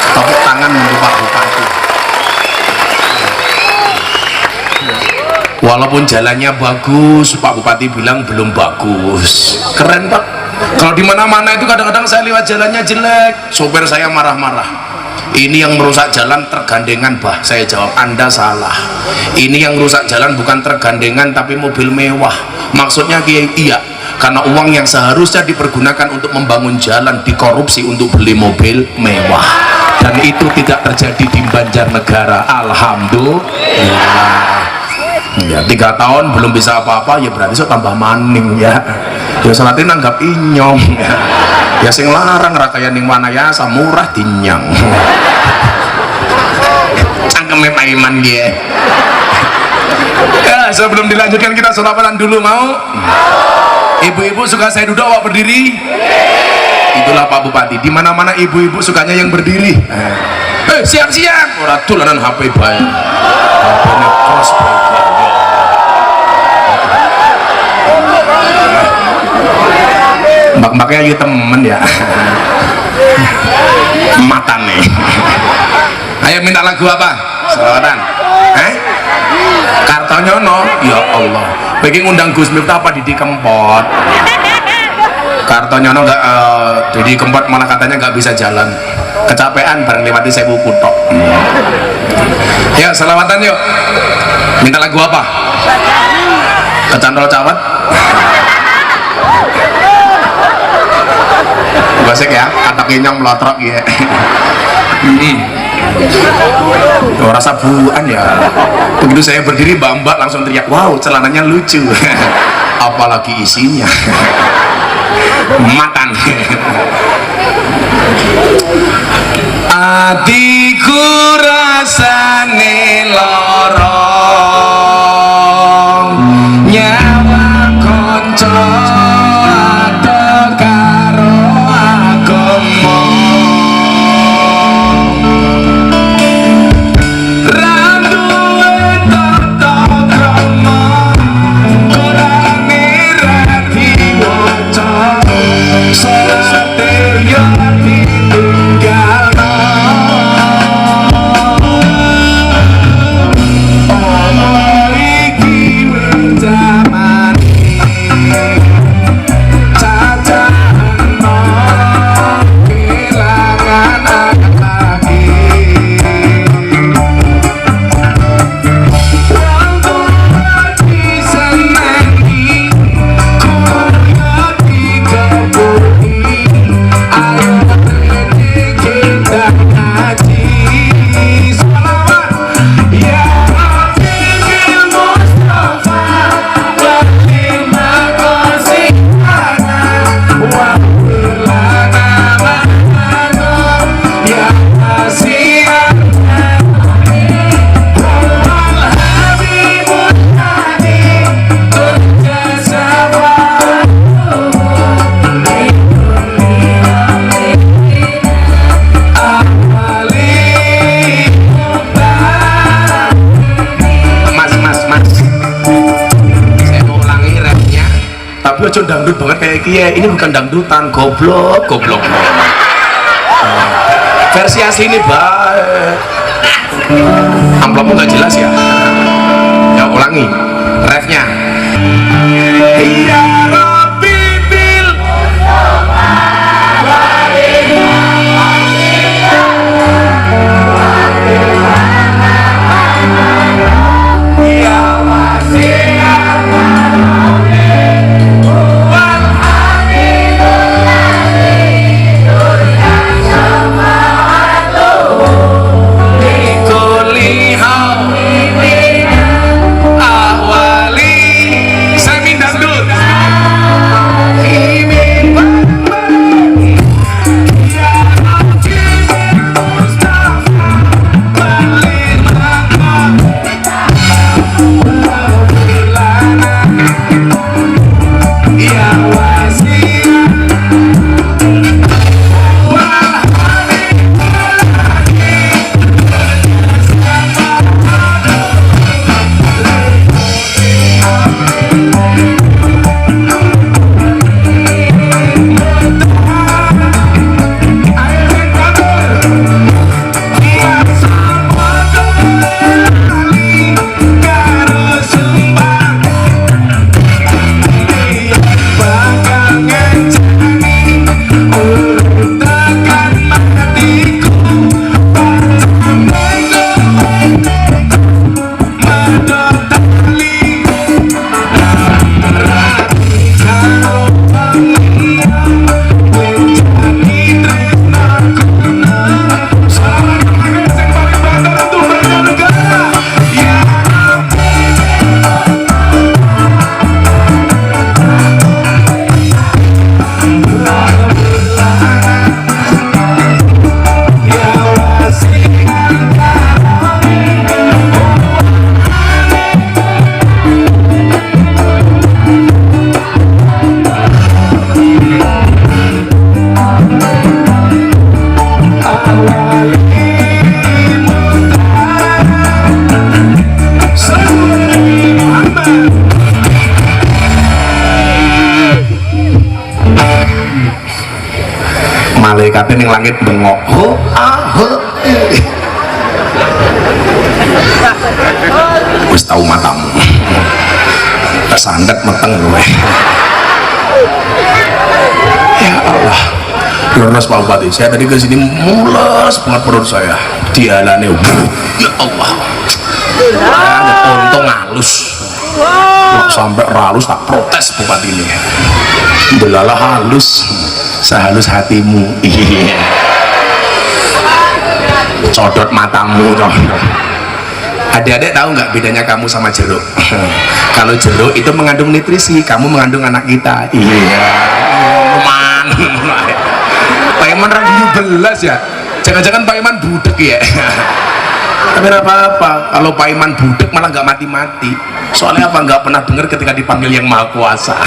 Tepuk tangan untuk Pak Bupati. Walaupun jalannya bagus, Pak Bupati bilang belum bagus. Keren Pak. Kalau di mana-mana itu kadang-kadang saya lewat jalannya jelek, sopir saya marah-marah. Ini yang merusak jalan tergandengan, bah. Saya jawab, Anda salah. Ini yang merusak jalan bukan tergandengan tapi mobil mewah. Maksudnya iya, karena uang yang seharusnya dipergunakan untuk membangun jalan dikorupsi untuk beli mobil mewah. Dan itu tidak terjadi di Banjarnegara. Alhamdulillah. Ya 3 tahun belum bisa apa-apa, ya berarti so tambah maning ya. Ya salatin anggap inyong ya. Ya sing larang rakaya ning Wanayasa murah dinyang. Cangkeme Pak Iman dia. Ya, sebelum dilanjutkan kita sholawatan dulu mau? Ibu-ibu suka saya duduk awak berdiri? Itulah Pak Bupati. Di mana-mana ibu-ibu sukanya yang berdiri. Siap-siap. Ora dolanan HP bae. HP-ne kos bae. Mbak-mbaknya aja temen ya. Mata nih. Ayo minta lagu apa? Selawatan. Kartonyono. Ya Allah. Pengen ngundang Gus Miftah apa Didi Kempot. Kartonya nggak Didi Kempot malah katanya nggak bisa jalan, kecapean bareng lewati Sewu Kutok. Ya selawatan yuk. Minta lagu apa? Kecantol Cawat. Basik ya, kata kenyang melotrok ya. Oh, rasa buan ya. Begitu saya berdiri, mbak-mbak langsung teriak, wow celananya lucu. Apalagi isinya. Makan. Atiku rasane lorong, nyawa konco ado karo agama. Randuwe tata krama, Qurane ra diwaca, salate yo ditinggalno. Ojo dangdut banget kayak kia, ini bukan dangdutan, goblok. Versi asli ini baik. Amplopnya nggak jelas ya. Ya ulangi, refnya. Ya Rabbi bil malaikatnya ning langit bengok wis tau matamu. tak sandet meteng gue. Ya Allah, leres Pak Bupati, saya tadi ke sini mules banget perut saya, dialane, ya Allah, ya, untung halus, sampai halus tak protes Bupati ini, delalah halus, sehalus hatimu, iya, codot matamu, codot. Adik-adik tahu nggak bedanya kamu sama jeruk? Kalau jeruk itu mengandung nutrisi, kamu mengandung anak kita. Iya. Man. Pak Iman radio belas ya. Jangan-jangan Pak Iman budek ya. Tapi apa-apa. Kalau Pak Iman budek malah nggak mati-mati. Soalnya apa? Nggak pernah dengar ketika dipanggil Yang Maha Kuasa.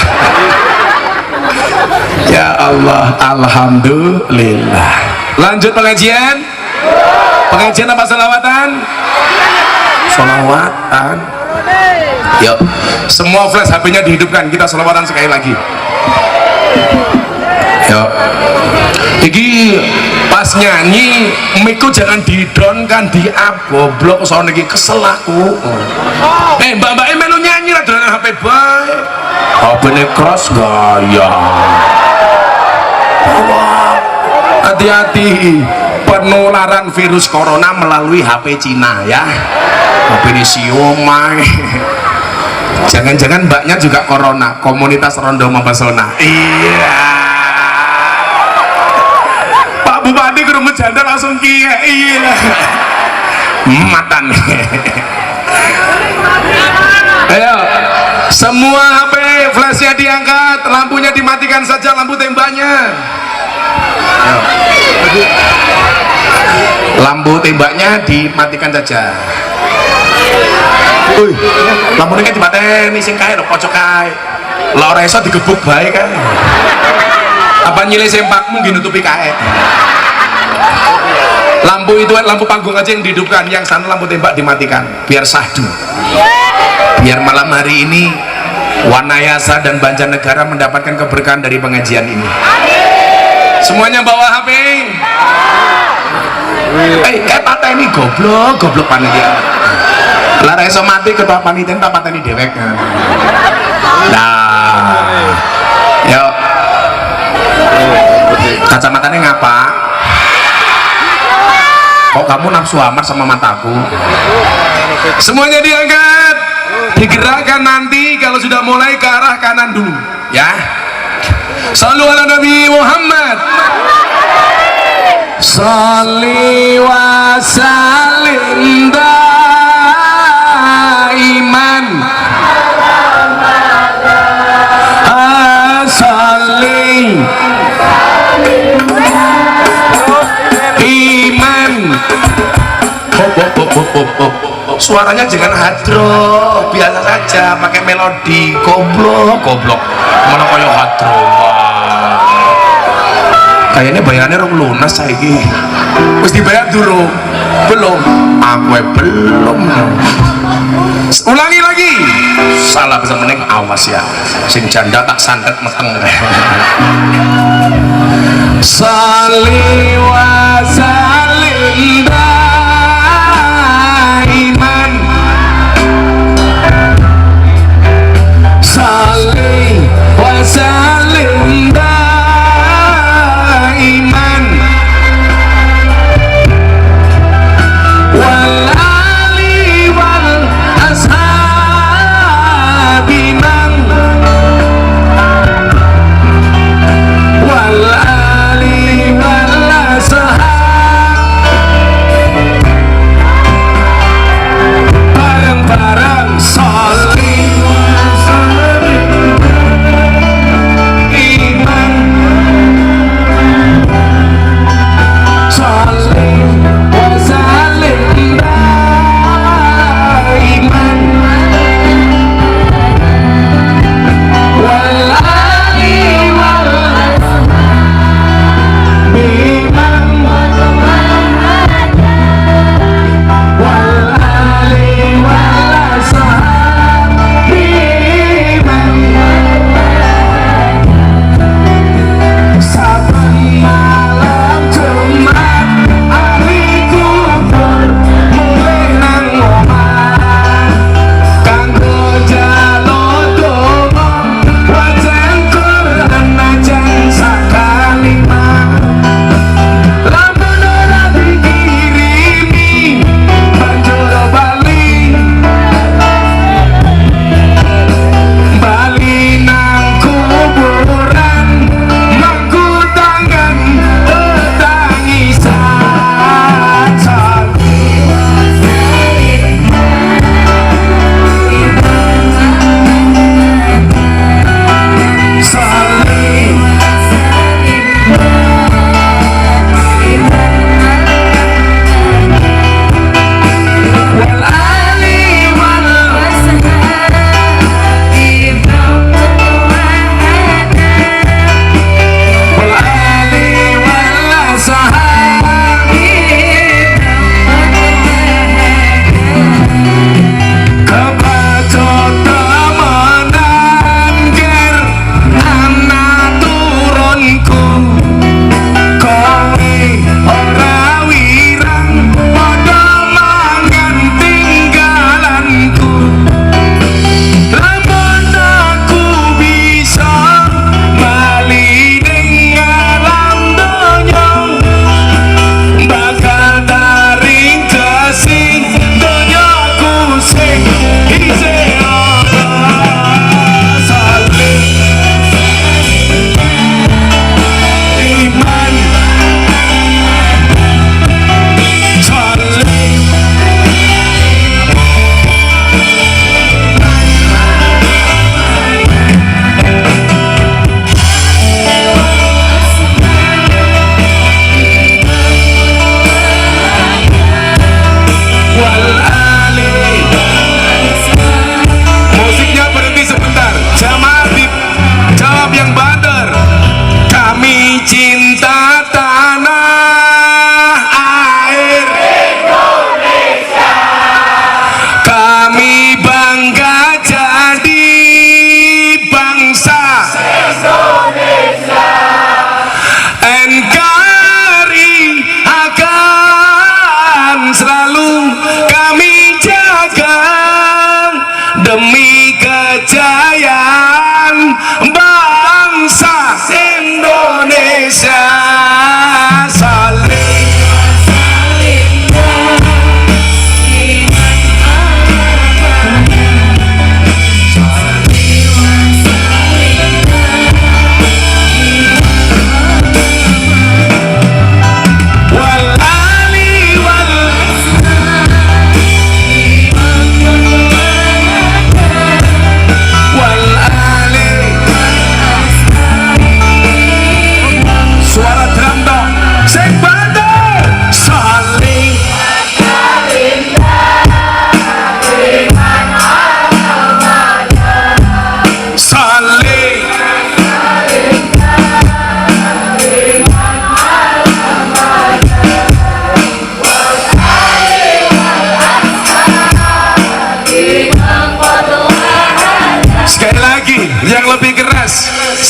Ya Allah, alhamdulillah. Lanjut pengajian. Pengajian apa selawatan? Selawatan. Yuk, semua flash HP-nya dihidupkan, kita selawatan sekali lagi. Yuk. Iki pas nyanyi, miku jangan di-down kan, di-up goblok, soalnya iki kesel aku. Mbak-mbak melu nyanyi lah dengan HP baik. HP-nya keras gaya. Hati-hati, penularan virus corona melalui HP Cina ya. HP ini siomay. Jangan-jangan mbaknya juga corona, komunitas Rondo Mempesona. Iya. Pak Bupati ke rumah janda langsung kia. Iya. Matan. Ayo, semua HP flashnya diangkat, lampunya dimatikan saja, lampu tembaknya. Ayo. Lampu tembaknya dimatikan saja. Wih, lampunya kan dimateni sing kae lho, pojok kae. Lah ora iso digebuk bae kae. Apa nyilih sempakmu nggih nutupi kae. Lampu itu lampu panggung aja yang dihidupkan, yang sana lampu tembak dimatikan biar sahdu. Biar malam hari ini Wanayasa dan Banjarnegara mendapatkan keberkahan dari pengajian ini. Semuanya bawa HP. Pateni goblok panitia. Lah iso mati ketua panitia tak pateni dewek. Nah. Yuk. Kacamatanya ngapa? Kok kamu nafsu amat sama mataku? Semuanya diangkat. Digerakkan nanti kalau sudah mulai ke arah kanan dulu, ya. Shallu ala Nabi Muhammad. Sholli wa sallim daiman sholli iman. Suaranya jangan hadro, biasa saja, pakai melodi. Goblok malah kaya hadro. Kayaknya bayarannya rong lunas saiki. Wis dibayar durung? Belum. Aku belum. Ulangi lagi. Salah bisa meneng, awas ya. Sing janda tak santet meteng. Sholli wa sallim daiman Sholli wa sallim daiman wal ali wal ashabi man wal ali wal ashabi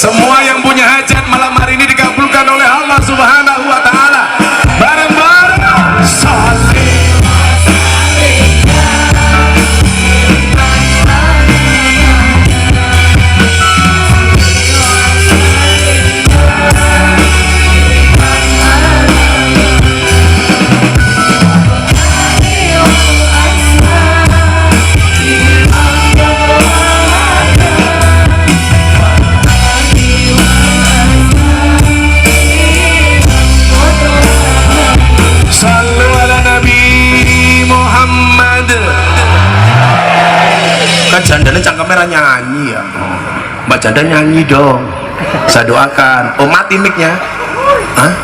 Semua yang punya hajat malam hari ini dikabulkan oleh Allah Subhanahu wa taala. Bareng-bareng salih. Kan jandanya cangkemnya merah nyanyi ya, Mbak Janda nyanyi dong, saya doakan. Oh mati mic-nya, hah?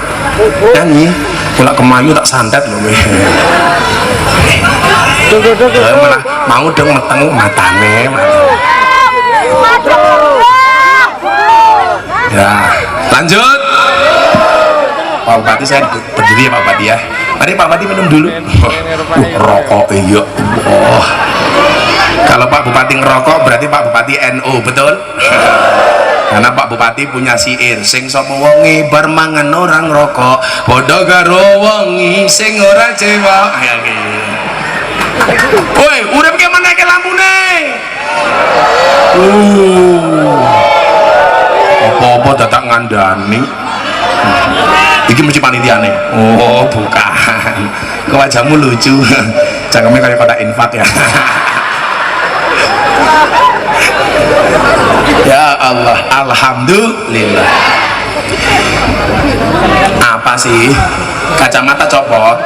Nyanyi, pula kemayu tak santet loh. Malah mau dong meteng matane. Ya, lanjut. Pak Bupati, saya berdiri ya Pak Bupati ya. Mari Pak Bupati minum dulu. Rokok iya. Kalau Pak Bupati ngerokok berarti Pak Bupati NU, betul? Karena Pak Bupati punya siir sing sapa wonge bar mangan orang rokok padha karo wonge sing ora cewek. Woi, urip ki meneke lampune. Apa-apa dadak ngandani. Iki mesti panitiane. Oh, bukan. Kok wajahmu lucu. Cangkemnya kayak kotak infak ya. Ya Allah, alhamdulillah. Apa sih? Kacamata copot.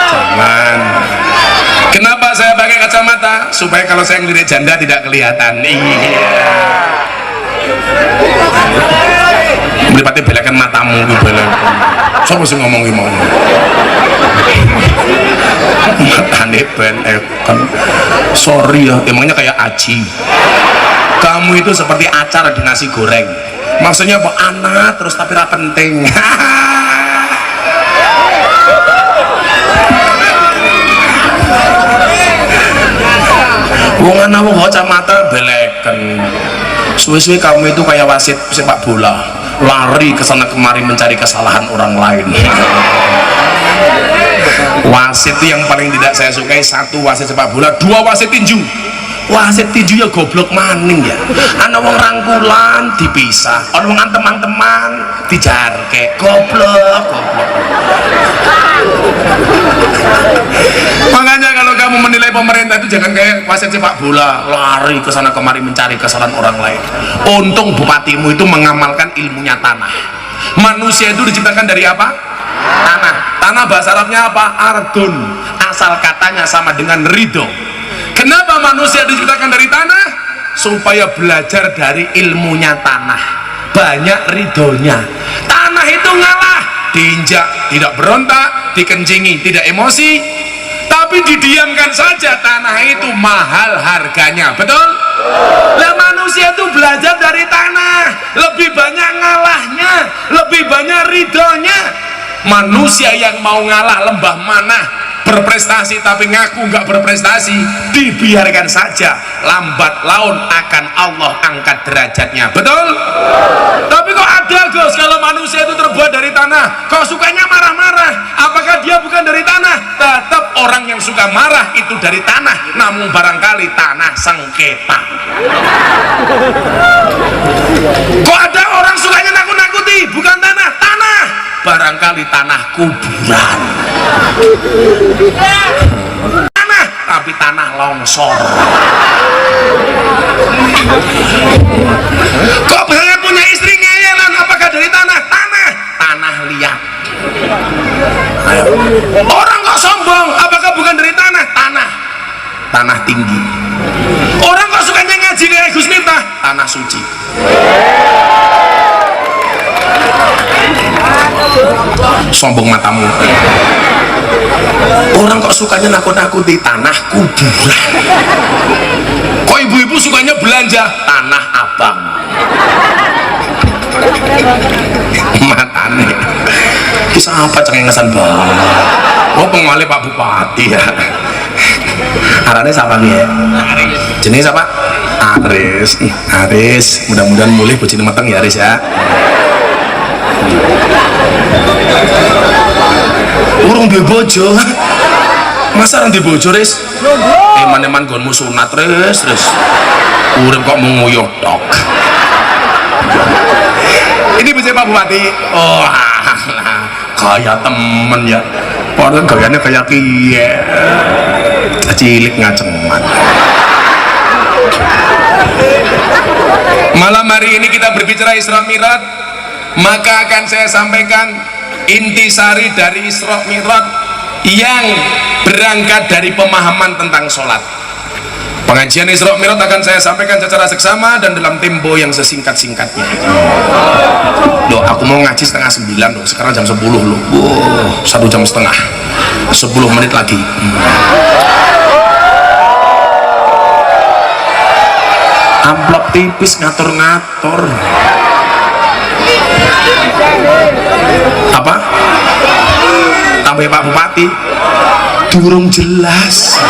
Jangan. Kenapa saya pakai kacamata? Supaya kalau saya ngelirik janda tidak kelihatan. Iya. Mlipate belekan matamu ki belek. Sopo sing ngomong ki mau? Matane belekan. Sorry ya, emangnya kayak aji. Kamu itu seperti acar di nasi goreng. Maksudnya apa? Anak terus tapi ra penting. Wong ana wong kacamata belekan. Suwe-suwe kamu itu kayak wasit sepak bola, lari ke sana kemari mencari kesalahan orang lain. Wasit itu yang paling tidak saya sukai, satu wasit sepak bola, dua wasit tinju. Wasit tinju ya goblok maning ya. Ana wong rangkulan dipisah, ana wong teman-teman dijarke, goblok. Makanya kalau kamu menilai pemerintah itu jangan kayak wasit sepak bola, lari ke sana kemari mencari kesalahan orang lain. Untung bupatimu itu mengamalkan ilmunya tanah. Manusia itu diciptakan dari apa? Tanah. Tanah bahasa Arabnya apa? Ardun. Asal katanya sama dengan ridho. Kenapa manusia diciptakan dari tanah? Supaya belajar dari ilmunya tanah. Banyak ridhonya. Tanah itu ngalah, diinjak tidak berontak, dikencingi tidak emosi, tapi didiamkan saja. Tanah itu mahal harganya, betul? Lah manusia itu belajar dari tanah, lebih banyak ngalahnya, lebih banyak ridhonya. Manusia yang mau ngalah lembah mana, berprestasi tapi ngaku nggak berprestasi, dibiarkan saja, lambat laun akan Allah angkat derajatnya, betul? Tapi kok ada Gus, kalau manusia itu terbuat dari tanah, kok sukanya marah-marah? Apakah dia bukan dari tanah? Tetap orang yang suka marah itu dari tanah, namun barangkali tanah sengketa. Kok ada orang sukanya nakut-nakuti? Bukan tanah, tanah. Barangkali tanah kuburan. Tanah, tapi tanah longsor. Kok banyak punya istri ngeyelan? Apakah dari tanah? Tanah, tanah liat. Ayo. Orang kok sombong? Apakah bukan dari tanah? Tanah, tanah tinggi. Orang kok sukanya ngaji kayak Gus Miftah? Tanah suci. Sombong matamu. Orang kok sukanya nakut-nakuti? Tanah kuburan. Kok ibu-ibu sukanya belanja? Tanah abang. Matane kisah apa cengengesan banget. Oh Oh, pengwali Pak Bupati ya. Arane siapa nih ya? Jenenge siapa? Aris. Aris, mudah-mudahan mulih bojone meteng ya Aris ya. Urung duwe bojo. Masa orang duwe bojo, Ris? Eman-eman gonmu sunat, Ris. Urip kok mau nguyuh tok. Ini bojone Pak Bupati. Oh, alah, kaya temen ya. Padahal gayanya kayak kiye. Cilik ngaceman. Malam hari ini kita berbicara Isra Mi'raj, maka akan saya sampaikan intisari dari Isra Mi'raj yang berangkat dari pemahaman tentang sholat. Pengajian Isra Mi'raj akan saya sampaikan secara seksama dan dalam tempo yang sesingkat-singkatnya. Loh, aku mau ngaji 8:30 loh, sekarang jam 10 loh. Wow, 1 jam setengah, 10 menit lagi. Amplop tipis ngatur-ngatur. Apa? Tambah Pak Bupati durung jelas.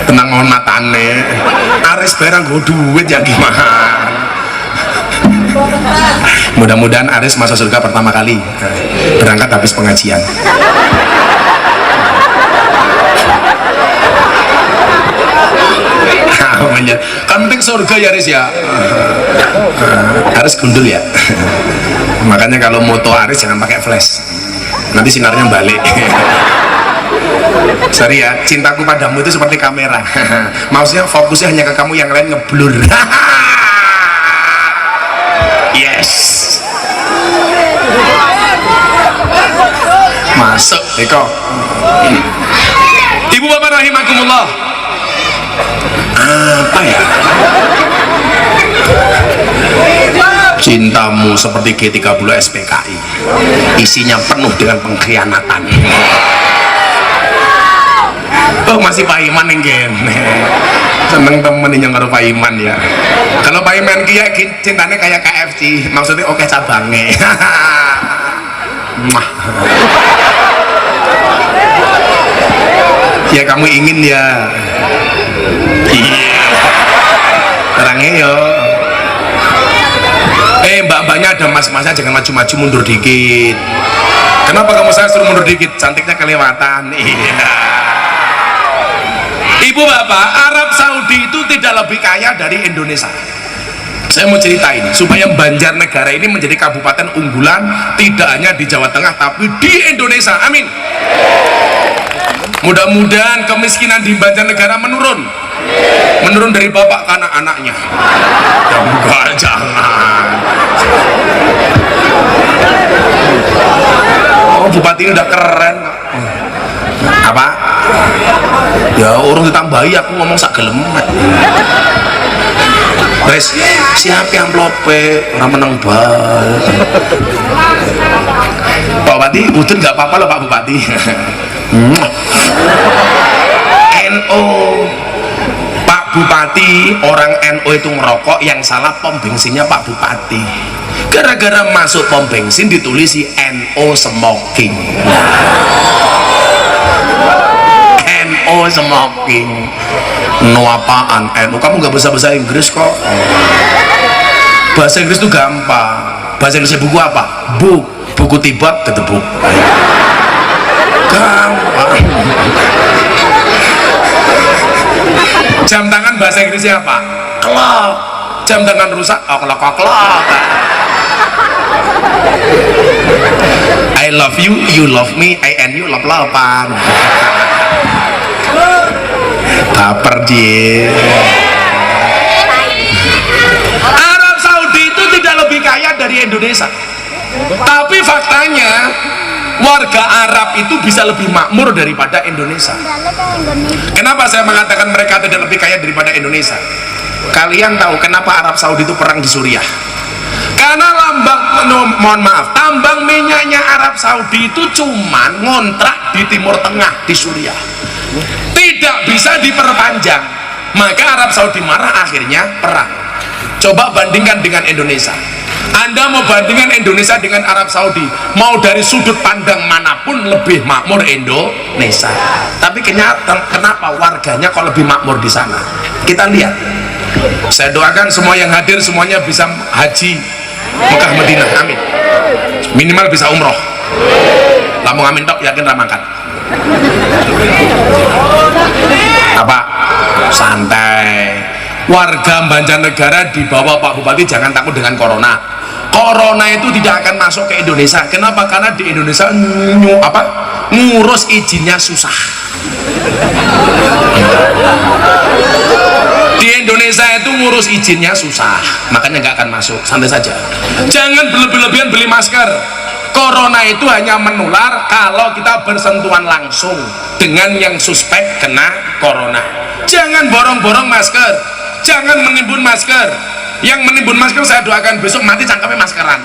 Tenang mohon matane. Aris barang gue duit ya gimana? Mudah-mudahan Aris masuk surga pertama kali berangkat habis pengajian. Kan penting surga ya Aris ya. Aris gundul ya. Makanya kalau moto Aris jangan pakai flash, nanti sinarnya balik. Sorry ya, cintaku padamu itu seperti kamera. Maksudnya fokusnya hanya ke kamu, yang lain ngeblur. Yes. Masuk Eko. Ibu bapak rahimakumullah, apa ya? Cintamu seperti G30 SPKI, isinya penuh dengan pengkhianatan. Oh, masih Pak Iman yang gini. Seneng temen yang karo Pak Iman ya. Kalau Pak Iman kayak cintanya kayak KFC, maksudnya oke cabangnya. Ya kamu ingin ya. Iya. Orangnya yo. Mbak-mbaknya ada mas-masnya, jangan maju-maju, mundur dikit. Kenapa kamu saya suruh mundur dikit? Cantiknya kelewatan. Iya. Ibu bapak, Arab Saudi itu tidak lebih kaya dari Indonesia. Saya mau ceritain supaya Banjarnegara ini menjadi kabupaten unggulan, tidak hanya di Jawa Tengah tapi di Indonesia. Amin. Mudah-mudahan kemiskinan di Banjarnegara menurun dari bapak ke anak-anaknya. Ya enggak, jangan. Oh, bupati ini udah keren. Apa? Ya urung ditambahi, aku ngomong sak gelemet. Res, siapa yang amplopé orang menang bal. Pak Bupati, udun nggak apa-apa loh Pak Bupati. NO, Pak Bupati, orang NO itu ngerokok, yang salah pom bensinnya Pak Bupati. Gara-gara masuk pom bensin ditulisi NO smoking. NO smoking. No apaan? NO, kamu nggak bisa bahasa Inggris kok. Bahasa Inggris itu gampang. Bahasa Inggrisnya buku apa? Buku tibak tetebuk. Gampang. Jam tangan bahasa Inggrisnya apa? Clock. Jam tangan rusak, clock. I love you, you love me, I and you love-lovean. Baper dia. Arab Saudi itu tidak lebih kaya dari Indonesia, tapi faktanya warga Arab itu bisa lebih makmur daripada Indonesia. Kenapa saya mengatakan mereka tidak lebih kaya daripada Indonesia? Kalian tahu kenapa Arab Saudi itu perang di Suriah? Karena tambang minyaknya Arab Saudi itu cuman ngontrak di Timur Tengah, di Suriah, tidak bisa diperpanjang. Maka Arab Saudi marah, akhirnya perang. Coba bandingkan dengan Indonesia. Anda mau bandingkan Indonesia dengan Arab Saudi, mau dari sudut pandang manapun lebih makmur Indonesia. Tapi kenapa warganya kok lebih makmur di sana? Kita lihat. Saya doakan semua yang hadir semuanya bisa haji Mekah Madinah, amin. Minimal bisa umroh. Lamun amin tok yakin ramakan. Apa? Santai. Warga Banjarnegara di bawah Pak Bupati jangan takut dengan corona. Corona itu tidak akan masuk ke Indonesia. Kenapa? Karena di Indonesia ngurus izinnya susah. Di Indonesia itu ngurus izinnya susah, makanya nggak akan masuk. Santai saja. Jangan berlebihan beli masker. Corona itu hanya menular kalau kita bersentuhan langsung dengan yang suspek kena corona. Jangan borong-borong masker, jangan menimbun masker. Yang menimbun masker saya doakan besok mati cangkemnya maskeran.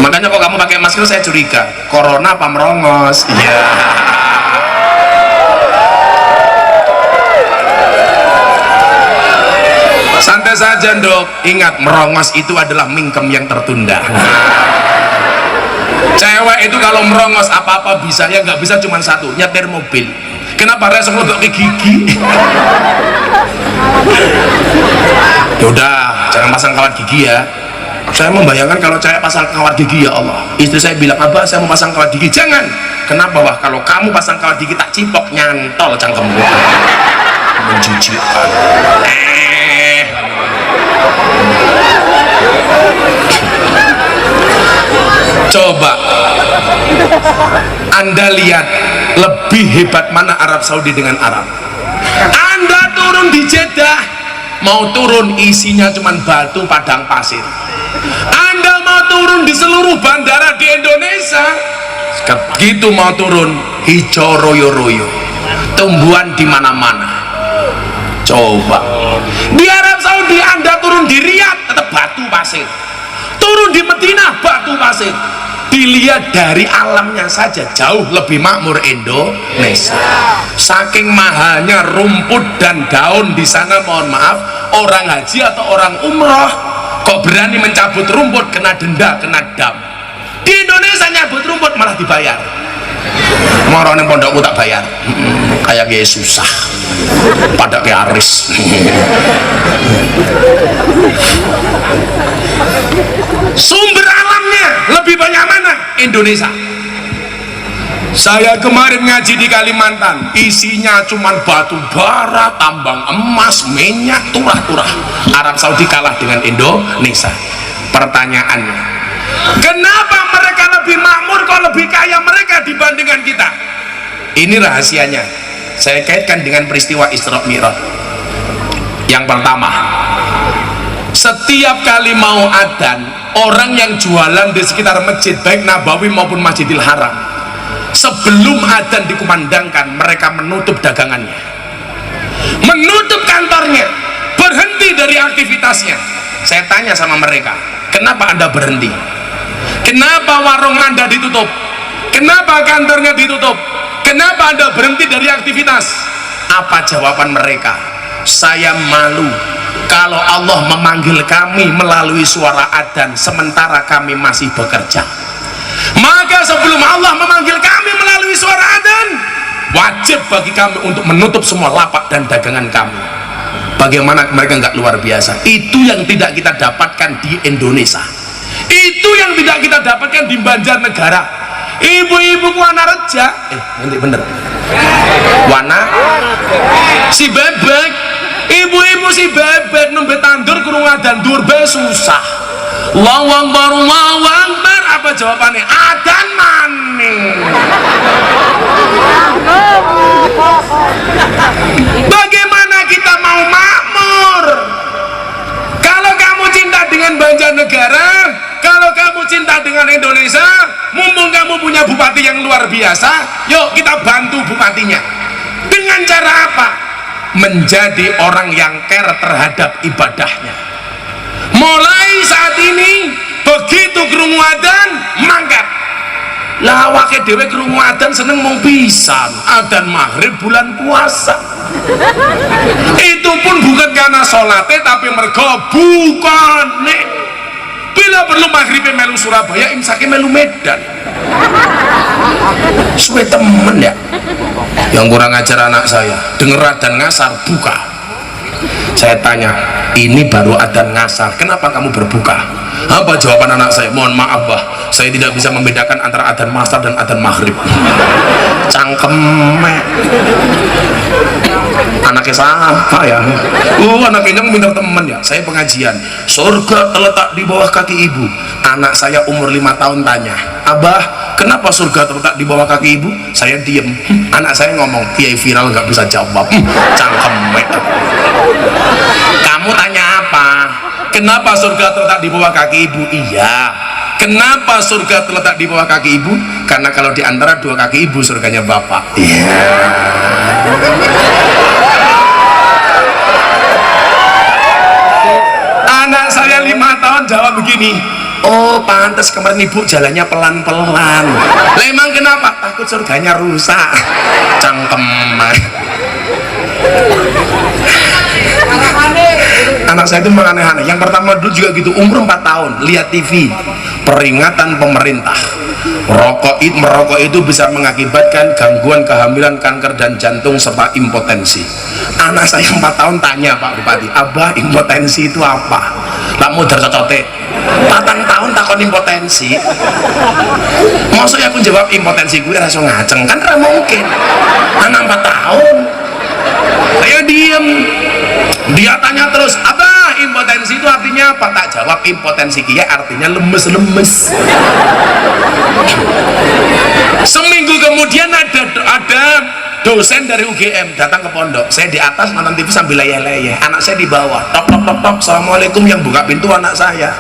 Makanya kok kamu pakai masker saya curiga corona apa merongos. Iya. Santai saja dok, ingat merongos itu adalah mingkem yang tertunda. Cewek itu kalau merongos apa-apa bisa, ya nggak bisa cuma satu, nyetir mobil. Kenapa resok lo ke gigi? Yaudah, jangan pasang kawat gigi ya. Saya membayangkan kalau saya pasang kawat gigi, ya Allah, istri saya bilang, abah saya mau pasang kawat gigi. Jangan. Kenapa? Wah, kalau kamu pasang kawat gigi tak cipok, nyantol cangkemmu. Menjijikkan. Coba Anda lihat lebih hebat mana Arab Saudi dengan Arab. Anda turun di Jeddah, mau turun isinya cuma batu padang pasir. Anda mau turun di seluruh bandara di Indonesia, begitu mau turun hijau royo-royo, tumbuhan di mana-mana. Coba di Arab Saudi Anda turun di Riyadh tetap batu pasir, turun di Madinah batu pasir. Dilihat dari alamnya saja jauh lebih makmur Indonesia. Saking mahalnya rumput dan daun di sana, mohon maaf, orang haji atau orang umroh kok berani mencabut rumput kena denda, kena dam. Di Indonesia nyabut rumput malah dibayar. Moro ning pondokku tak bayar. Kayak gaya susah. Pada kayak aris. Sumber alamnya lebih banyak mana? Indonesia. Saya kemarin ngaji di Kalimantan, isinya cuman batu bara, tambang emas, minyak, turah-turah. Arab Saudi kalah dengan Indonesia. Pertanyaannya, kenapa mereka lebih makmur kok lebih kaya mereka dibandingkan kita? Ini rahasianya. Saya kaitkan dengan peristiwa Isra Mi'raj. Yang pertama, setiap kali mau adzan, orang yang jualan di sekitar masjid baik Nabawi maupun Masjidil Haram, sebelum adzan dikumandangkan mereka menutup dagangannya, menutup kantornya, berhenti dari aktivitasnya. Saya tanya sama mereka, kenapa Anda berhenti? Kenapa warung Anda ditutup? Kenapa kantornya ditutup? Kenapa Anda berhenti dari aktivitas? Apa jawaban mereka? Saya malu kalau Allah memanggil kami melalui suara adzan sementara kami masih bekerja. Maka sebelum Allah memanggil kami melalui suara adzan, wajib bagi kami untuk menutup semua lapak dan dagangan kami. Bagaimana mereka nggak luar biasa? Itu yang tidak kita dapatkan di Indonesia. Itu yang tidak kita dapatkan di Banjarnegara. Ibu-ibu Wana Reja, nanti bener. Wana si bebek, ibu-ibu si bebek nembe tandur kurung adzan dur be susah. Lawang baru lawang ber, apa jawabannya? Adzan maning. Bagaimana kita mau makmur? Kalau kamu cinta dengan Banjarnegara, kalau kamu cinta dengan Indonesia, mumpung kamu punya bupati yang luar biasa, yuk kita bantu bupatinya. Dengan cara apa? Menjadi orang yang care terhadap ibadahnya. Mulai saat ini begitu krungu adzan mangkat. Lah lah awake dhewe krungu adzan seneng mung pisan, adzan maghrib bulan puasa. Itu pun bukan karena sholatnya tapi mergo bukane. Bila perlu maghribnya melu Surabaya, imsaknya melu Medan. Suwe temen ya. Yang kurang ajar anak saya, denger adzan ngasar buka. Saya tanya, ini baru adzan ngasar, kenapa kamu berbuka? Apa jawaban anak saya? Mohon maaf bah, saya tidak bisa membedakan antara adzan masar dan adzan maghrib. Cangkemek. Anaknya siapa ya? Anaknya yang minta teman ya. Saya pengajian, surga terletak di bawah kaki ibu. Anak saya umur 5 tahun tanya, abah kenapa surga terletak di bawah kaki ibu? Saya diem. Anak saya ngomong, kiai viral nggak bisa jawab. Cangkemek. Kamu tanya apa? Kenapa surga terletak di bawah kaki ibu? Iya. Kenapa surga terletak di bawah kaki ibu? Karena kalau di antara dua kaki ibu surganya bapak. Iya. Anak saya 5 tahun jawab begini, oh pantas kemarin ibu jalannya pelan-pelan. Emang kenapa? Takut surganya rusak. Cangkeman. Anak saya itu memang aneh-aneh. Yang pertama dulu juga gitu, umur 4 tahun lihat TV, peringatan pemerintah, merokok itu bisa mengakibatkan gangguan kehamilan, kanker dan jantung serta impotensi. Anak saya 4 tahun tanya Pak Bupati, abah impotensi itu apa? Lamu tercocote 4 tahun takon impotensi. Maksudnya aku jawab impotensi gue rasa ngaceng, kan tidak mungkin. Anak 4 tahun. Saya diem. Dia tanya terus, abah impotensi itu artinya apa? Tak jawab, impotensi kia artinya lemes-lemes. Seminggu kemudian ada dosen dari UGM datang ke pondok. Saya di atas nonton TV sambil leyeh-leyeh, anak saya di bawah. Tok tok tok tok, assalamualaikum. Yang buka pintu anak saya.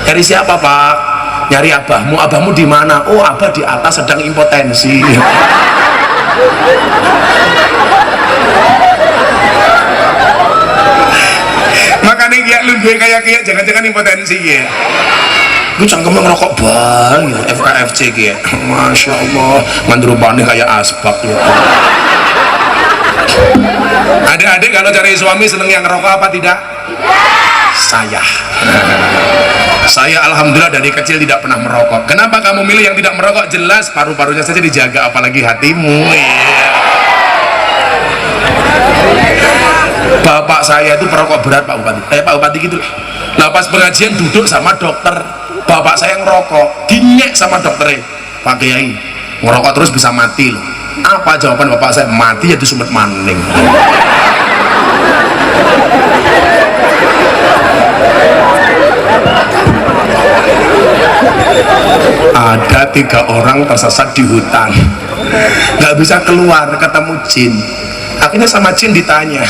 Dari siapa pak? Nyari abahmu. Abahmu di mana? Oh abah di atas sedang impotensi. Makanya kayak lu gue kayak jangan-jangan impotensi ya. Gue cangkemnya ngerokok bang ya, FKFC ya. Masya Allah, mandrubannya kayak asbak ya. Adik-adik kalau cari suami seneng yang ngerokok apa tidak? Saya alhamdulillah dari kecil tidak pernah merokok. Kenapa kamu milih yang tidak merokok? Jelas paru-parunya saja dijaga, apalagi hatimu ya. Bapak saya itu perokok berat Pak Bupati. Pak Bupati gitu. Nah pas pengajian duduk sama dokter, bapak saya ngerokok, dinyek sama dokternya, Pak Kiai ngerokok terus bisa mati loh. Apa jawaban bapak saya? Mati ya disumet maning. Ada 3 orang tersesat di hutan, nggak bisa keluar, ketemu jin. Akhirnya sama jin ditanya,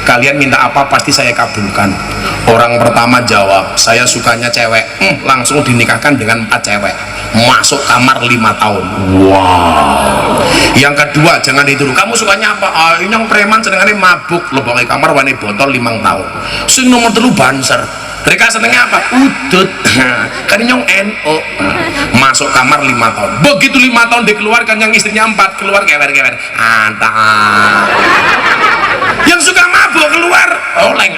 kalian minta apa pasti saya kabulkan. Orang pertama jawab, saya sukanya cewek. Langsung dinikahkan dengan 4 cewek, masuk kamar 5 tahun. Wow. Yang kedua, jangan ditiru, kamu sukanya apa? Ini yang preman senengannya mabuk, lebok ke kamar wani botol 5 tahun. Sing nomor 3 banser, mereka senengnya apa? Udut. Kan ini yang NO. Masuk kamar 5 tahun. Begitu 5 tahun dikeluarkan, yang istrinya 4 keluar kewer-kewer. Antah. Yang suka mabuk keluar, oleng.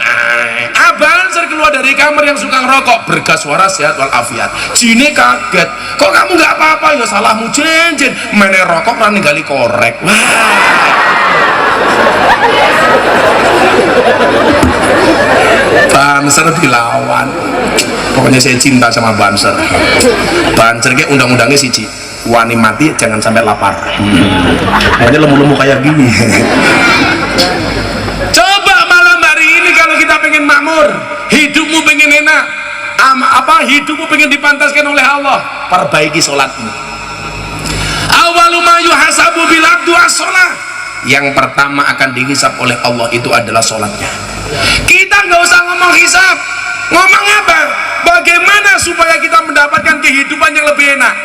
Abang saya keluar dari kamar yang suka ngerokok, bergas suara sehat walafiat. Jine kaget, kok kamu nggak apa-apa? Ya salahmu jin. Mana rokok kan ninggali korek. Wah. Banser dilawan. Pokoknya saya cinta sama Banser. Banser kayak undang-undangnya siji, wani mati jangan sampai lapar. Makanya lemu-lemu kayak gini. Coba malam hari ini kalau kita pengen makmur, hidupmu pengen enak, hidupmu pengen dipantaskan oleh Allah, perbaiki sholatmu. Awalu ma yuhasabu bil abdu as-shalah. Yang pertama akan dihisab oleh Allah itu adalah sholatnya. Kita nggak usah ngomong hisab, ngomong apa? Bagaimana supaya kita mendapatkan kehidupan yang lebih enak?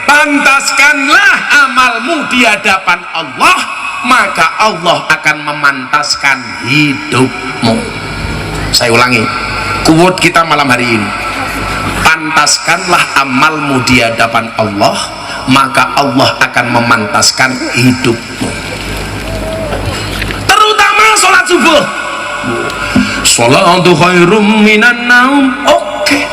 Pantaskanlah amalmu di hadapan Allah, maka Allah akan memantaskan hidupmu. Saya ulangi, quote kita malam hari ini, pantaskanlah amalmu di hadapan Allah, maka Allah akan memantaskan hidupmu. Terutama sholat subuh. Sholatu khairum minan naum. Oke.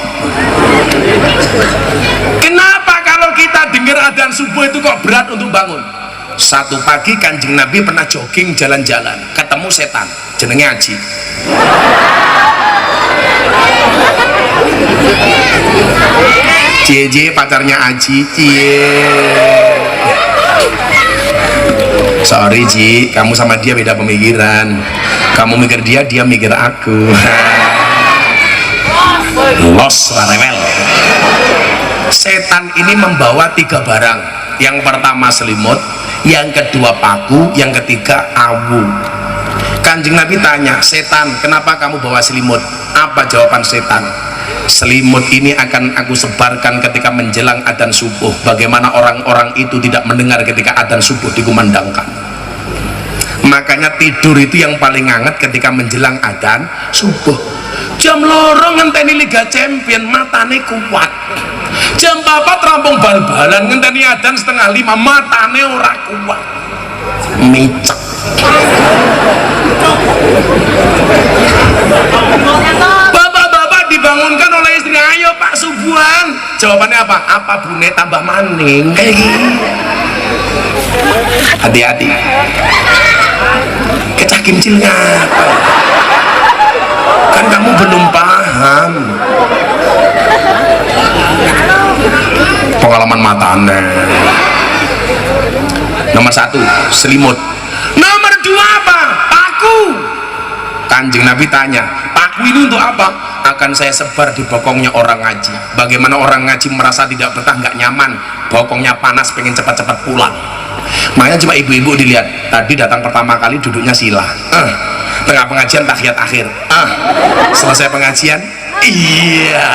Kenapa kalau kita dengar adzan subuh itu kok berat untuk bangun? Satu pagi Kanjeng Nabi pernah jogging jalan-jalan, ketemu setan, jenenge Aji. Cie pacarnya Aji, sorry Ji, kamu sama dia beda pemikiran. Kamu mikir dia, dia mikir aku. Los rewel. Setan ini membawa 3 barang. Yang pertama selimut, yang kedua paku, yang ketiga awu. Kanjeng Nabi tanya, setan, kenapa kamu bawa selimut? Apa jawaban setan? Selimut ini akan aku sebarkan ketika menjelang adzan subuh. Bagaimana orang-orang itu tidak mendengar ketika adzan subuh dikumandangkan. Makanya tidur itu yang paling hangat ketika menjelang adzan subuh. Jam loro ngenteni Liga Champion, matane kuat. Jam 4 rampung bal-balan, ngenteni adzan 4:30, matane ora kuat. Micek. Bapak-bapak dibangunkan oleh istri, ayo Pak subuhan. Jawabannya apa? Apa bune tambah maning? Kayak gini. Hati-hati. Kecah kimcil ngapa? Kan kamu belum paham. Pengalaman matane. Nomor 1 selimut. Nomor 2 apa? Paku. Kanjeng Nabi tanya, paku ini untuk apa? Akan saya sebar di bokongnya orang ngaji. Bagaimana orang ngaji merasa tidak betah, nggak nyaman, bokongnya panas, pengen cepat-cepat pulang. Makanya coba ibu-ibu dilihat, tadi datang pertama kali duduknya sila, tengah pengajian tahiyat akhir, selesai pengajian, iya,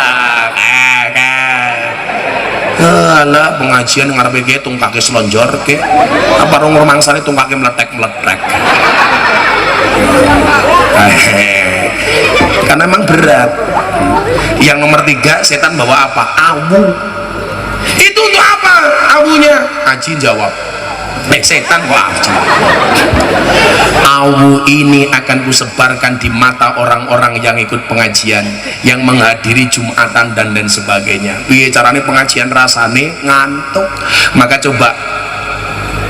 alah pengajian ngarepe ge tungkake selonjor ke apa rong rumangsane tungkake meletek-meletek. Karena memang berat. Yang nomor 3, setan bawa apa? Awu. Itu untuk apa awunya? Aji jawab, setan wah. Awu ini akan kusebarkan di mata orang-orang yang ikut pengajian, yang menghadiri Jumatan dan lain sebagainya. Piye carane pengajian rasane ngantuk. Maka coba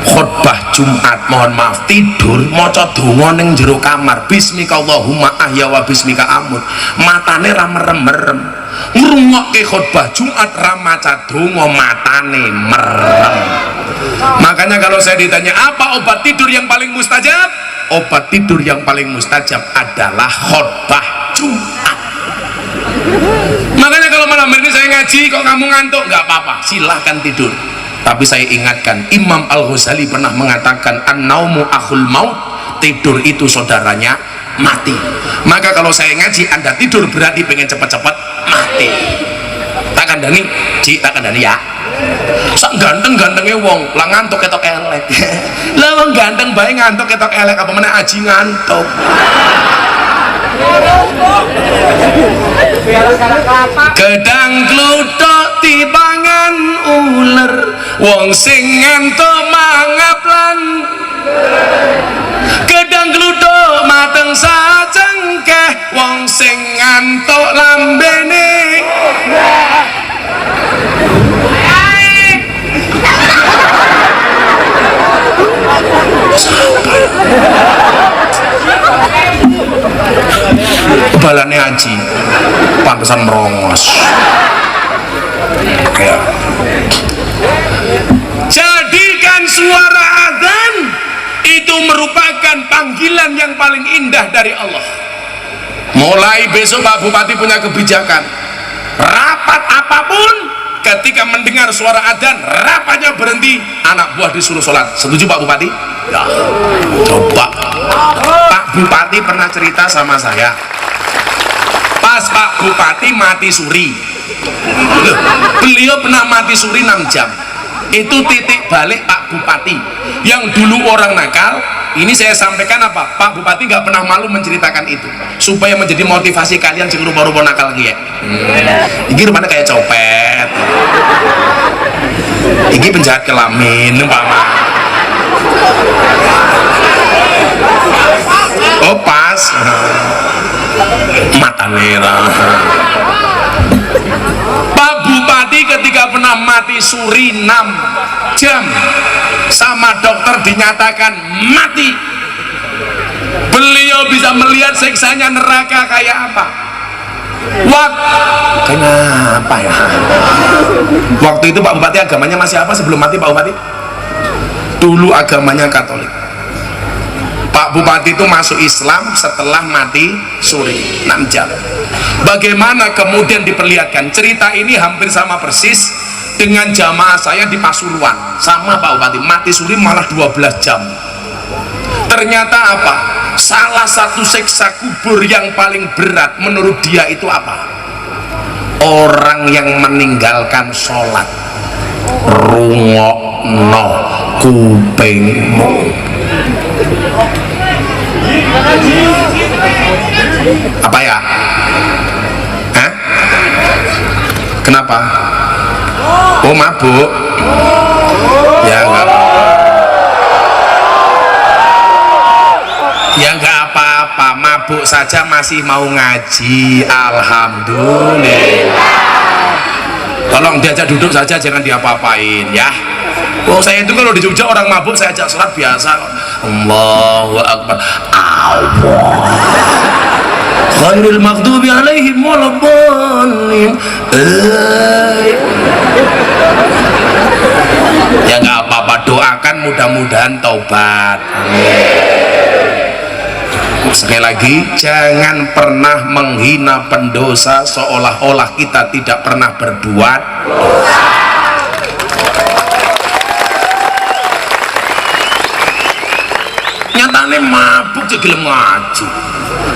khutbah Jumat, mohon maaf, tidur maca donga ning jero kamar, bismika Allahumma ahya wa bismika amut, matane ra merem-merem. Ngrungokke khutbah Jumat ra maca donga, matane merem. Makanya kalau saya ditanya apa obat tidur yang paling mustajab, obat tidur yang paling mustajab adalah khutbah Jumat. Makanya kalau malam ini saya ngaji kok kamu ngantuk, nggak apa-apa, silahkan tidur. Tapi saya ingatkan, Imam Al-Ghazali pernah mengatakan, an-naumu akhul maut, tidur itu saudaranya mati. Maka kalau saya ngaji, Anda tidur berarti pengen cepat-cepat mati. Tak kandani, Ci, tak kandani ya. Sak ganteng-gantengnya wong, lah ngantuk ketok elek. Lah wong ganteng bae ngantuk ketok elek, apa meneh aji ngantuk. Gedang kluthuk dipangan uler, wong sing ngantuk mangap lan. Gedang kluthuk mateng sacengkeh, wong sing ngantuk lambene. Balane Aji pantesan merongos. Jadikan suara azan itu merupakan panggilan yang paling indah dari Allah. Mulai besok Pak Bupati punya kebijakan, rapat apapun ketika mendengar suara adzan, rapatnya berhenti, anak buah disuruh sholat. Setuju Pak Bupati? Ya, coba. Pak Bupati pernah cerita sama saya, pas Pak Bupati mati suri. Loh, beliau pernah mati suri 6 jam. Itu titik balik Pak Bupati yang dulu orang nakal. Ini saya sampaikan apa? Pak Bupati nggak pernah malu menceritakan itu supaya menjadi motivasi kalian sing rupa-rupa nakal ya. Ini rupanya kayak copet. Iki penjahat kelamin umpama. Oh pas mata merah. Pak Bupati ketika pernah mati suri 6 jam sama dokter dinyatakan mati. Beliau bisa melihat siksanya neraka kayak apa. Kenapa ya? Waktu itu Pak Bupati agamanya masih apa sebelum mati Pak Bupati? Dulu agamanya Katolik. Pak Bupati itu masuk Islam setelah mati suri 6 jam. Bagaimana kemudian diperlihatkan? Cerita ini hampir sama persis dengan jamaah saya di Pasuruan. Sama Pak Bupati, mati suri malah 12 jam. Ternyata apa? Salah satu siksa kubur yang paling berat menurut dia itu apa? Orang yang meninggalkan sholat. Rungokno kupingmu. Apa ya? Hah? Kenapa? Oh mabuk? Ya enggak. Ya enggak apa-apa, mabuk saja masih mau ngaji. Alhamdulillah. Tolong diajak duduk saja, jangan diapa-apain ya. Oh saya itu kalau di Jogja orang mabuk saya ajak sholat biasa. Allahu Akbar. Allah. Khairul maghdubi alaihim waladdallin. Ya nggak apa-apa, doakan mudah-mudahan taubat. Sekali lagi, jangan pernah menghina pendosa seolah-olah kita tidak pernah berbuat dosa. Nyatane mabuk gelem ngaji.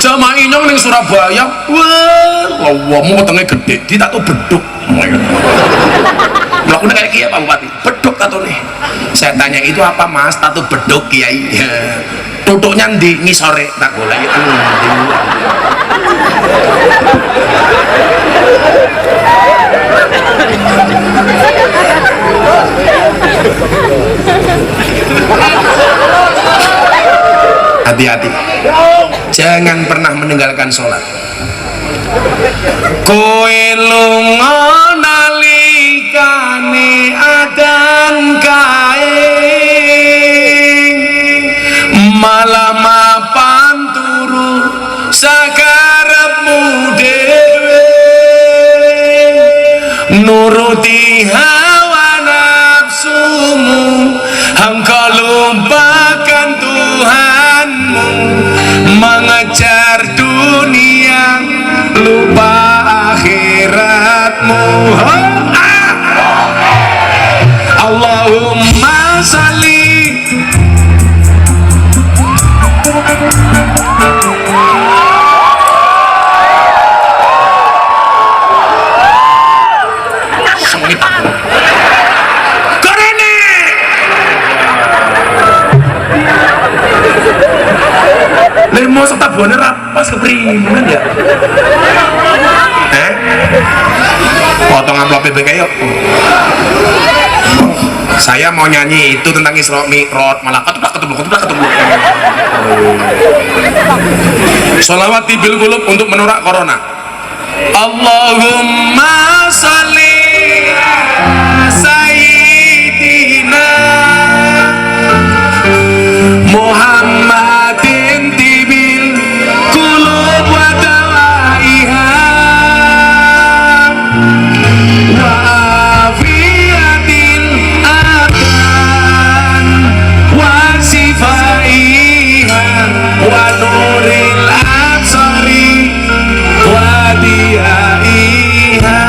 Jamaah inyong ning Surabaya, wah, mau wetenge gede, ditato beduk. Melakukan kayak kiai Pak Bupati, beduk tato nih. Saya tanya itu apa Mas? Tato beduk Kiai. Tutuknya di ngisore tak golek itu. Hati-hati, jangan pernah meninggalkan sholat. Kowe lunga nalikane adan kae, malah mapan turu sakarepmu dhewe, nuruti hawa nafsumu, engkau lupakan Tuhanmu, mengejar dunia lupa akhiratmu. Allahumma salli. Mau serta buahnya rapas keprimen ya? Potong amplop BBK yuk. Saya mau nyanyi itu tentang Isra Mi'raj, malah ketubrak. Sholawat tibil qulub untuk menolak corona. Allahumma sholli sayyidina Muhammadin tibil qulub wa dawaiha wa afiyatil adan wa sifaiha wa nuril absari wa diyaiha.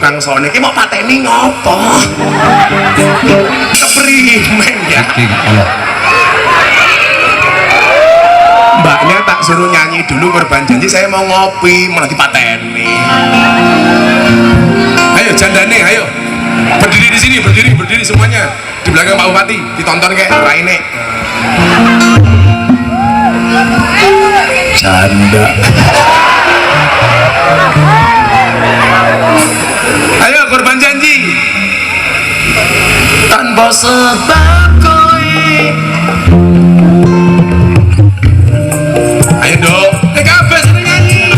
tukang sone ki mau pateni ngopo? Keprimen ya. Mbaknya tak suruh nyanyi dulu korban janji, saya mau ngopi malah dipateni. Ayo jandane, ayo berdiri di sini, berdiri semuanya di belakang Pak Bupati, ditonton kayak raine. Janda. Ayo korban janji. Tanpa sebab koi. Ayo dong, TKB sering nyanyi.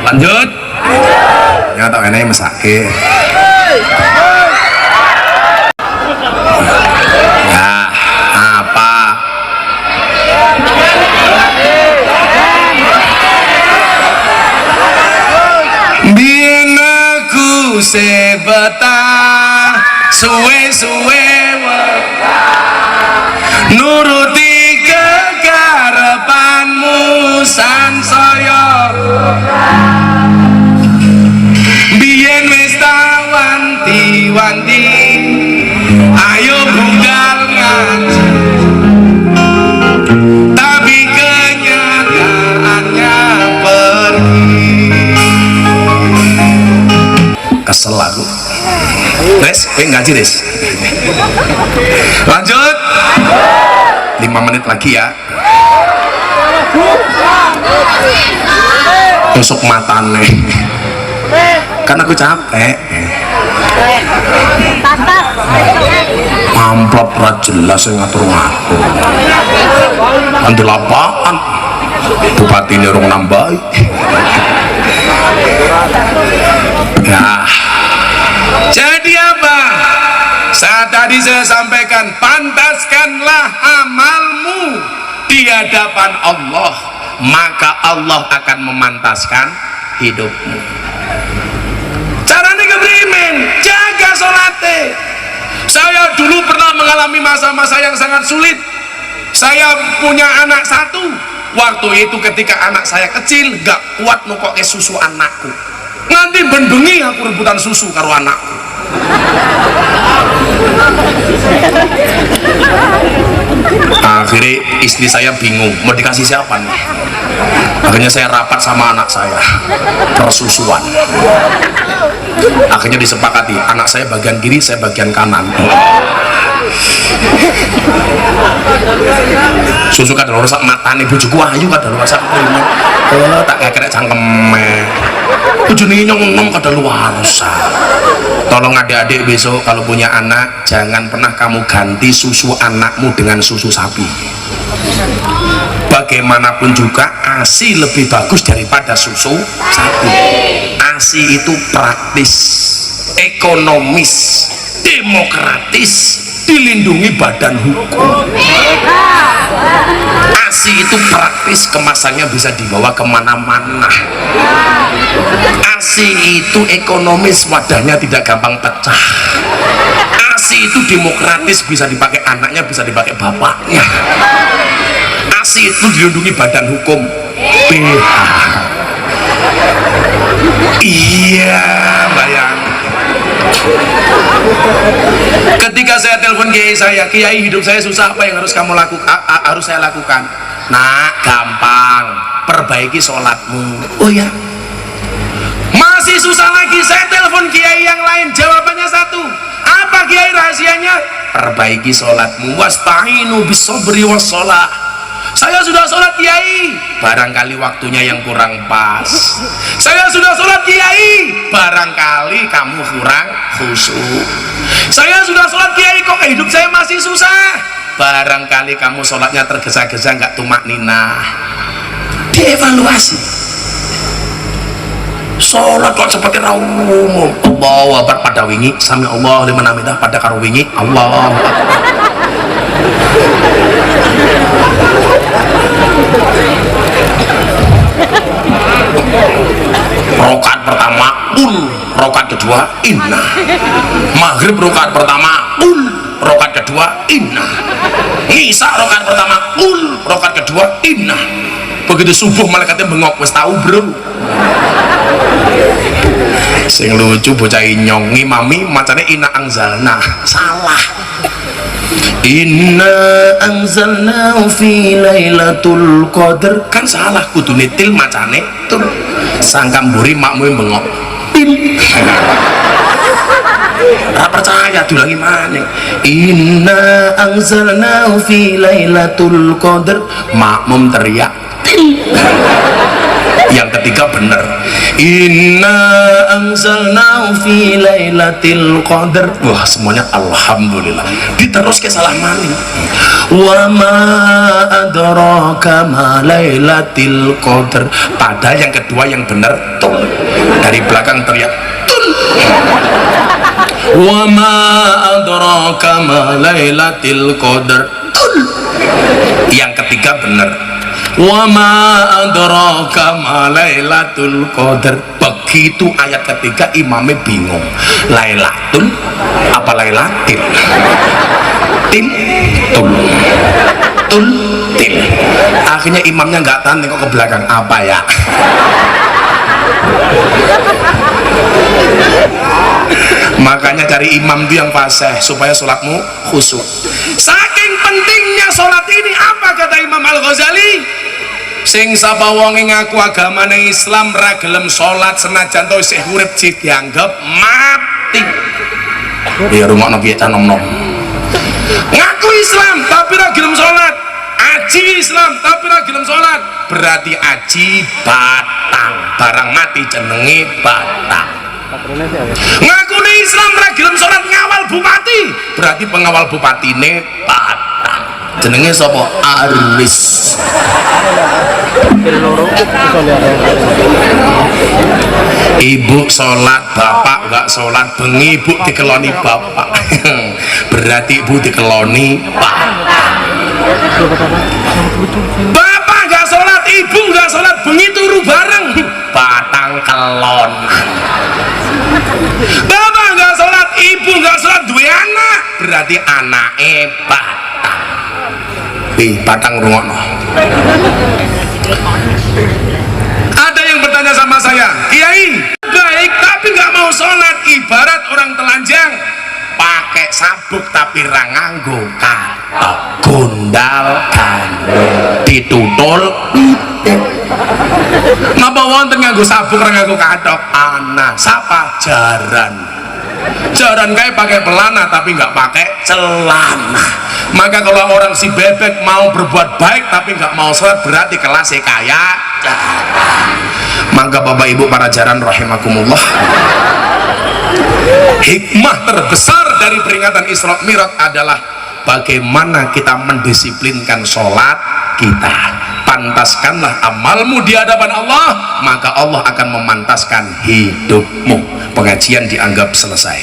Lanjut. Ya tak enak mesake. Ya, apa? Biyen aku sebetah suwe-suwe nuruti kekarepanmu sansaya. Biyen wis tak wanti-wanti ayo budal ngaji, tapi kenyataannya pergi. Kesel aku. Des, ngaji des. Lanjut. 5 menit lagi ya. Tusuk matane. Kan aku capek. Amplop ra jelas yang ngatur-ngatur. Kan di lapangan. Bupati ini orang nambahi. Nah, jadi apa? Saat tadi saya sampaikan, pantaskanlah amalmu di hadapan Allah, maka Allah akan memantaskan hidupmu. Caranya keprimen, jaga sholatnya. Saya dulu pernah mengalami masa-masa yang sangat sulit. Saya punya anak satu. Waktu itu ketika anak saya kecil, gak kuat nukoke susu anakku. Nanti benbengi aku rebutan susu karo anakku. Akhirnya istri saya bingung mau dikasih siapa nih. Akhirnya saya rapat sama anak saya, persusuan. Akhirnya disepakati, anak saya bagian kiri, saya bagian kanan. Susu kadang rusak matane bojoku ayu kadang rusak primo. Tak kayak cangkeme. Bojone nyong kadang luar rusak. Tolong adik-adik besok kalau punya anak jangan pernah kamu ganti susu anakmu dengan susu sapi. Bagaimanapun juga ASI lebih bagus daripada susu sapi. ASI itu praktis, ekonomis, demokratis, dilindungi badan hukum. ASI itu praktis, kemasannya bisa dibawa kemana-mana. ASI itu ekonomis, wadahnya tidak gampang pecah. ASI itu demokratis, bisa dipakai anaknya, bisa dipakai bapaknya. ASI itu dilindungi badan hukum. PH. Iya, bayang. Ketika saya telepon kiai saya, kiai hidup saya susah, apa yang harus kamu lakukan? Harus saya lakukan? Nah, gampang, perbaiki sholatmu. Oh ya, masih susah lagi. Saya telepon kiai yang lain, jawabannya satu. Apa kiai rahasianya? Perbaiki sholatmu. Wasta'inu bisobri wassalah. Saya sudah sholat kiai, barangkali waktunya yang kurang pas. Saya sudah sholat kiai, barangkali kamu kurang khusyuk. Saya sudah sholat kiai, kok hidup saya masih susah. Barangkali kamu sholatnya tergesa-gesa, nggak tumak ninah. Dievaluasi. Sholat kok seperti umum. Allahu Akbar pada wingi, sami Allah liman hamidah pada karo wingi, Allah. Rokaat pertama rokaat kedua inna. Maghrib rokaat pertama rokaat kedua inna. Isya rokaat pertama rokaat kedua inna. Begitu subuh malaikatnya bengok, wis tahu bro. Sing lucu bocah inyong ngimami macane inna anzalna, salah. Inna anzalna fi lailatul qadar, kan salah, kudune til macane tul. Sangkam mburi makmu bengok til. Ora percaya diulangi maneh. Inna anzalna fi lailatul qadar, makmum teriak til. Yang ketiga benar. Inna anzalna fi lailatul qadar. Wah, semuanya alhamdulillah. Diterus ke salah maning. Wa ma adraka ma lailatul qadar. Padahal yang kedua yang benar tul. Dari belakang teriak tul. Wa ma adraka ma lailatul qadar tul. Yang ketiga benar. Wa ma adraka ma lailatul qadar. Begitu ayat ketiga imamnya bingung. Lailatul apa lailatil? Til tul tul til. Akhirnya imamnya nggak tahan, nengok ke belakang, apa ya? Makanya cari imam itu yang fasih supaya sholatmu khusyuk. Saking pentingnya sholat ini, apa kata Imam Al-Ghazali? Sing sapa wong ngaku agamane Islam ra gelem salat senajan to isih urip dianggap mati. Ya rungokno piye ta nom-nom. Ngaku Islam tapi ra gelem salat. Aji Islam tapi ra gelem salat, berarti aji batang. Barang mati jenenge batang. Ngaku Islam ra gelem salat ngawal bupati, berarti pengawal bupatine batang. Jenenge sapa? Arwis. Ibu sholat, bapak nggak sholat, bengi ibu dikeloni bapak. Berarti ibu dikeloni bapak. Bapak nggak sholat, ibu nggak sholat, bengi turu bareng, batang kelon. Bapak nggak sholat, ibu nggak sholat, dua anak, berarti anake batang. Batang rungokno. Ada yang bertanya sama saya, Kiai baik tapi nggak mau sholat, ibarat orang telanjang pakai sabuk tapi ra nganggo katok, gondal gandul ditutul. Napa wonten nganggo sabuk ra nganggo katok? Ana sapa jaran kayak pakai pelana tapi nggak pakai celana. Maka kalau orang si bebek mau berbuat baik tapi nggak mau sholat, berarti kelasnya kayak jaran. Maka bapak ibu para jaran rahimakumullah, hikmah terbesar dari peringatan Isra Mi'raj adalah bagaimana kita mendisiplinkan sholat kita. Pantaskanlah amalmu di hadapan Allah, maka Allah akan memantaskan hidupmu. Pengajian dianggap selesai.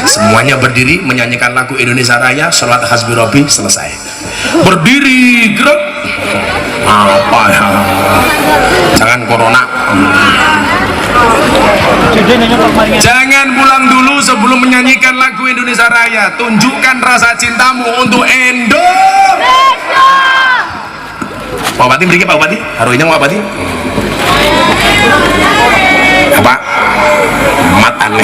Semuanya berdiri menyanyikan lagu Indonesia Raya, sholat hasbi Robi, selesai. Berdiri gerak. Apa ya? Jangan corona. Jangan pulang dulu sebelum menyanyikan lagu Indonesia Raya. Tunjukkan rasa cintamu untuk Indonesia. Pak Bupati beri Pak Bupati, harunya Pak Bupati. Apa? Matan.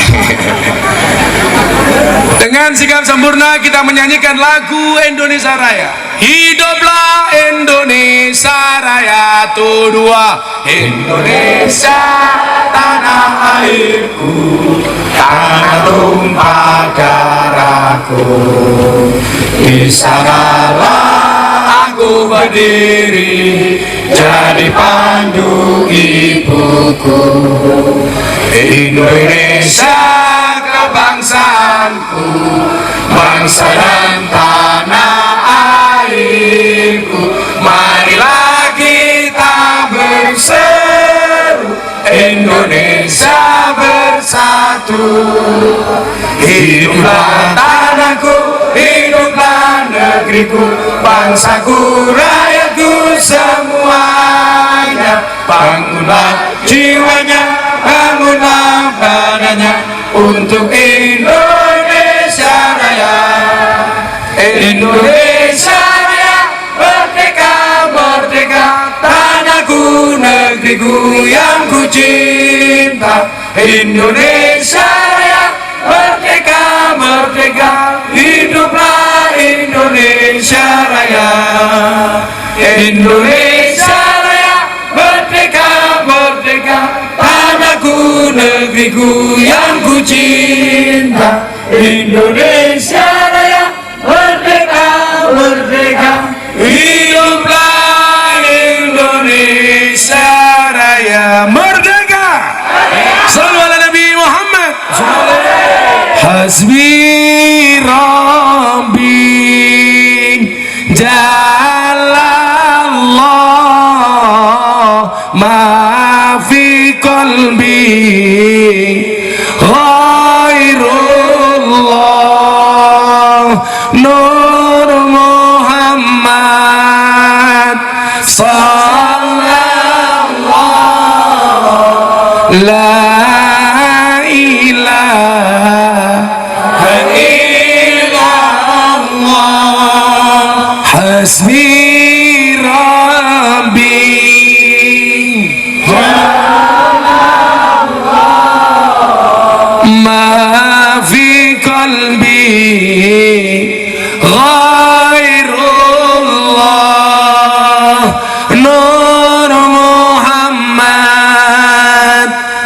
Dengan sikap sempurna kita menyanyikan lagu Indonesia Raya. Hiduplah Indonesia Raya, tuh dua. Indonesia tanah airku, tanah tumpah darahku. Di sanalah aku berdiri, jadi pandu ibuku. Indonesia kebangsaanku, bangsa dan tanah airku. Marilah kita berseru, Indonesia bersatu. Hiduplah tanahku, hiduplah negeriku, bangsaku, rakyatku semuanya. Bangunlah jiwanya, bangunlah badannya untuk Indonesia Raya. Indonesia Raya, merdeka, merdeka, tanahku, negeriku yang ku cinta. Indonesia Raya, merdeka, merdeka, hiduplah Indonesia Raya. Indonesia Raya, merdeka, merdeka, tanahku, negeriku yang ku cinta. Indonesia Raya, merdeka, merdeka, hiduplah Indonesia Raya. Merdeka. Sallu ala Nabi Muhammad. Hasbi Rabbi Jalallah ma fi qalbi ghairullah Nur Muhammad sallallahu la ilaha illallah. Hasbi Rabbi ma fi qalbi ghairullah Nur Muhammad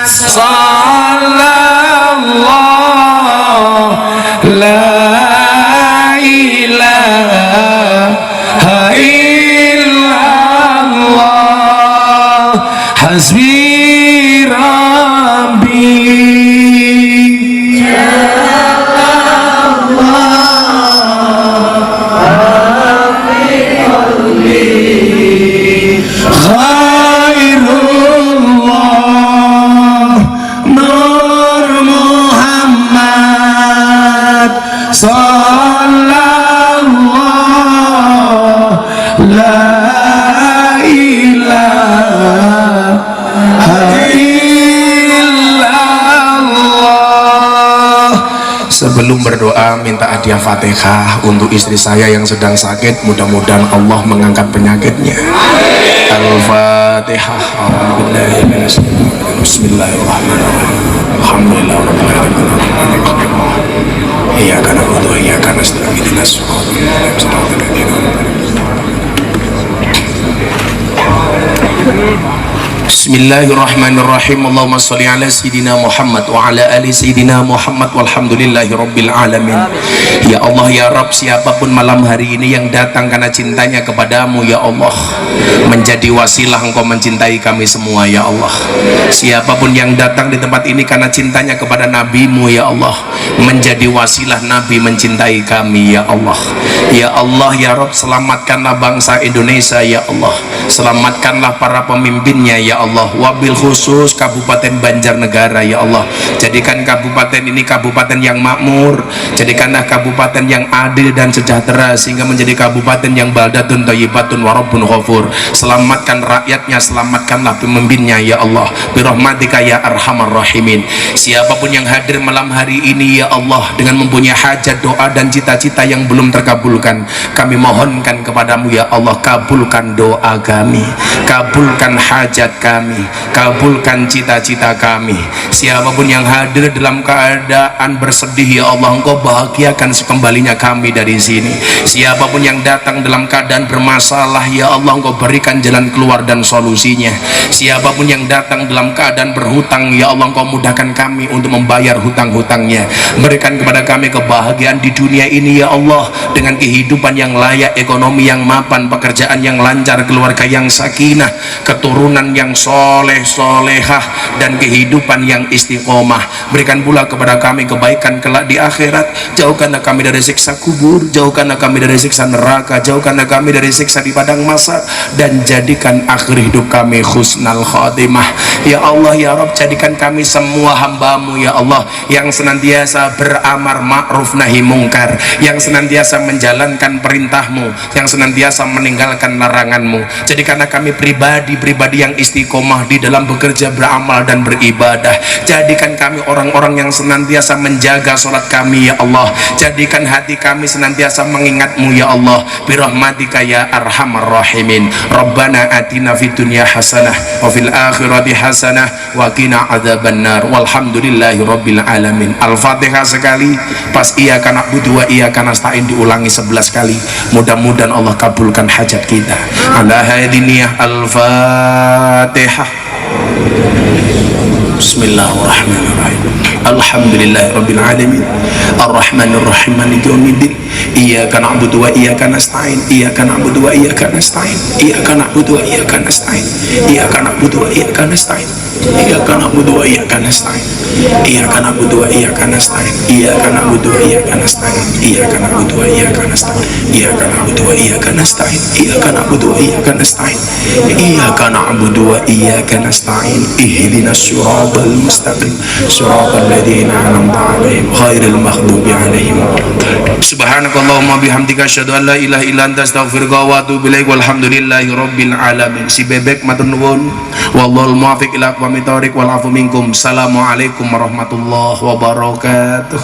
sallallahu la ilaha illallah. Hasbi Rabbi ghairullah Nur sallallahu la ilaha illallah. Sebelum berdoa minta hadiah Fatihah untuk istri saya yang sedang sakit, mudah-mudahan Allah mengangkat penyakitnya. Al-Fatihah. Bismillahirrahmanirrahim. Alhamdulillahirabbil alamin. Iyyaka na'budu wa iyyaka nasta'in. Ihdinas siratal mustaqim. Bismillahirrahmanirrahim. Allahumma sholli ala sayyidina Muhammad wa ala ali sayyidina Muhammad walhamdulillahi rabbil alamin. Ya Allah ya Rabb, siapapun malam hari ini yang datang karena cintanya kepadamu ya Allah, menjadi wasilah engkau mencintai kami semua ya Allah. Siapapun yang datang di tempat ini karena cintanya kepada nabimu ya Allah, menjadi wasilah nabi mencintai kami ya Allah. Ya Allah ya Rabb, selamatkanlah bangsa Indonesia ya Allah, selamatkanlah para pemimpinnya ya Allah, wabil khusus Kabupaten Banjarnegara ya Allah. Jadikan kabupaten ini kabupaten yang makmur, jadikanlah kabupaten yang adil dan sejahtera, sehingga menjadi kabupaten yang baldatun thayyibatun wa rabbun ghafur. Selamatkan rakyatnya, selamatkanlah pemimpinnya ya Allah, birahmatika ya arhamar rahimin. Siapapun yang hadir malam hari ini ya Allah, dengan mempunyai hajat, doa dan cita-cita yang belum terkabulkan, kami mohonkan kepadamu ya Allah, kabulkan doa kami, kabulkan hajat kami, kabulkan cita-cita kami. Siapapun yang hadir dalam keadaan bersedih ya Allah, engkau bahagiakan sekembalinya kami dari sini. Siapapun yang datang dalam keadaan bermasalah ya Allah, engkau berikan jalan keluar dan solusinya. Siapapun yang datang dalam keadaan berhutang ya Allah, engkau mudahkan kami untuk membayar hutang-hutangnya. Berikan kepada kami kebahagiaan di dunia ini ya Allah, dengan kehidupan yang layak, ekonomi yang mapan, pekerjaan yang lancar, keluarga yang sakinah, keturunan yang soleh solehah, dan kehidupan yang istiqomah. Berikan pula kepada kami kebaikan kelak di akhirat. Jauhkanlah kami dari siksa kubur, jauhkanlah kami dari siksa neraka, jauhkanlah kami dari siksa di padang mahsyar, dan jadikan akhir hidup kami husnal khatimah. Ya Allah ya Rabb, jadikan kami semua hambamu ya Allah, yang senantiasa beramar ma'ruf nahi mungkar, yang senantiasa menjalankan perintahmu, yang senantiasa meninggalkan laranganmu. Jadikanlah kami pribadi-pribadi yang istiqomah di dalam bekerja, beramal dan beribadah. Jadikan kami orang-orang yang senantiasa menjaga sholat kami ya Allah. Jadikan hati kami senantiasa mengingatmu ya Allah, birahmatika ya arhamar rahimin. Rabbana atina fid dunya hasanah wa fil akhirati hasanah wa qina adzabannar. Walhamdulillahi rabbil alamin. Al-Fatihah sekali, pas iyyaka na'budu wa iyyaka nasta'in diulangi 11 kali. Mudah-mudahan Allah kabulkan hajat kita. Ala hadiniyah Al-Fatihah. Bismillahirrahmanirrahim. Alhamdulillahirabbil alamin. Arrahmanirrahim. Maliki yaumiddin. Iyyaka na'budu wa iyyaka nasta'in. Iyyaka na'budu wa iyyaka nasta'in. Iyyaka na'budu wa iyyaka nasta'in. Iyyaka na'budu wa iyyaka nasta'in. Iyyaka na'budu wa iyyaka nasta'in. Iyyaka na'budu wa iyyaka nasta'in. Iyyaka na'budu wa iyyaka nasta'in. Iyyaka na'budu wa iyyaka nasta'in. Iyyaka na'budu wa iyyaka nasta'in. Iyyaka na'budu wa iyyaka nasta'in. Iyyaka na'budu wa iyyaka nasta'in. Ihdinas siratal mustaqim. Siratal ladzina an'amta 'alaihim ghairil maghdubi 'alaihim waladdallin. Subhanakallahumma bihamdika asyhadu an la ilaha illa anta astaghfiruka wa atubu ilaik. Walhamdulillahi rabbil alamin. Si bebek matur nuwun. Wallahul muwaffiq ila aqwamit thoriq wal afu minkum. Assalamualaikum warahmatullahi wabarakatuh.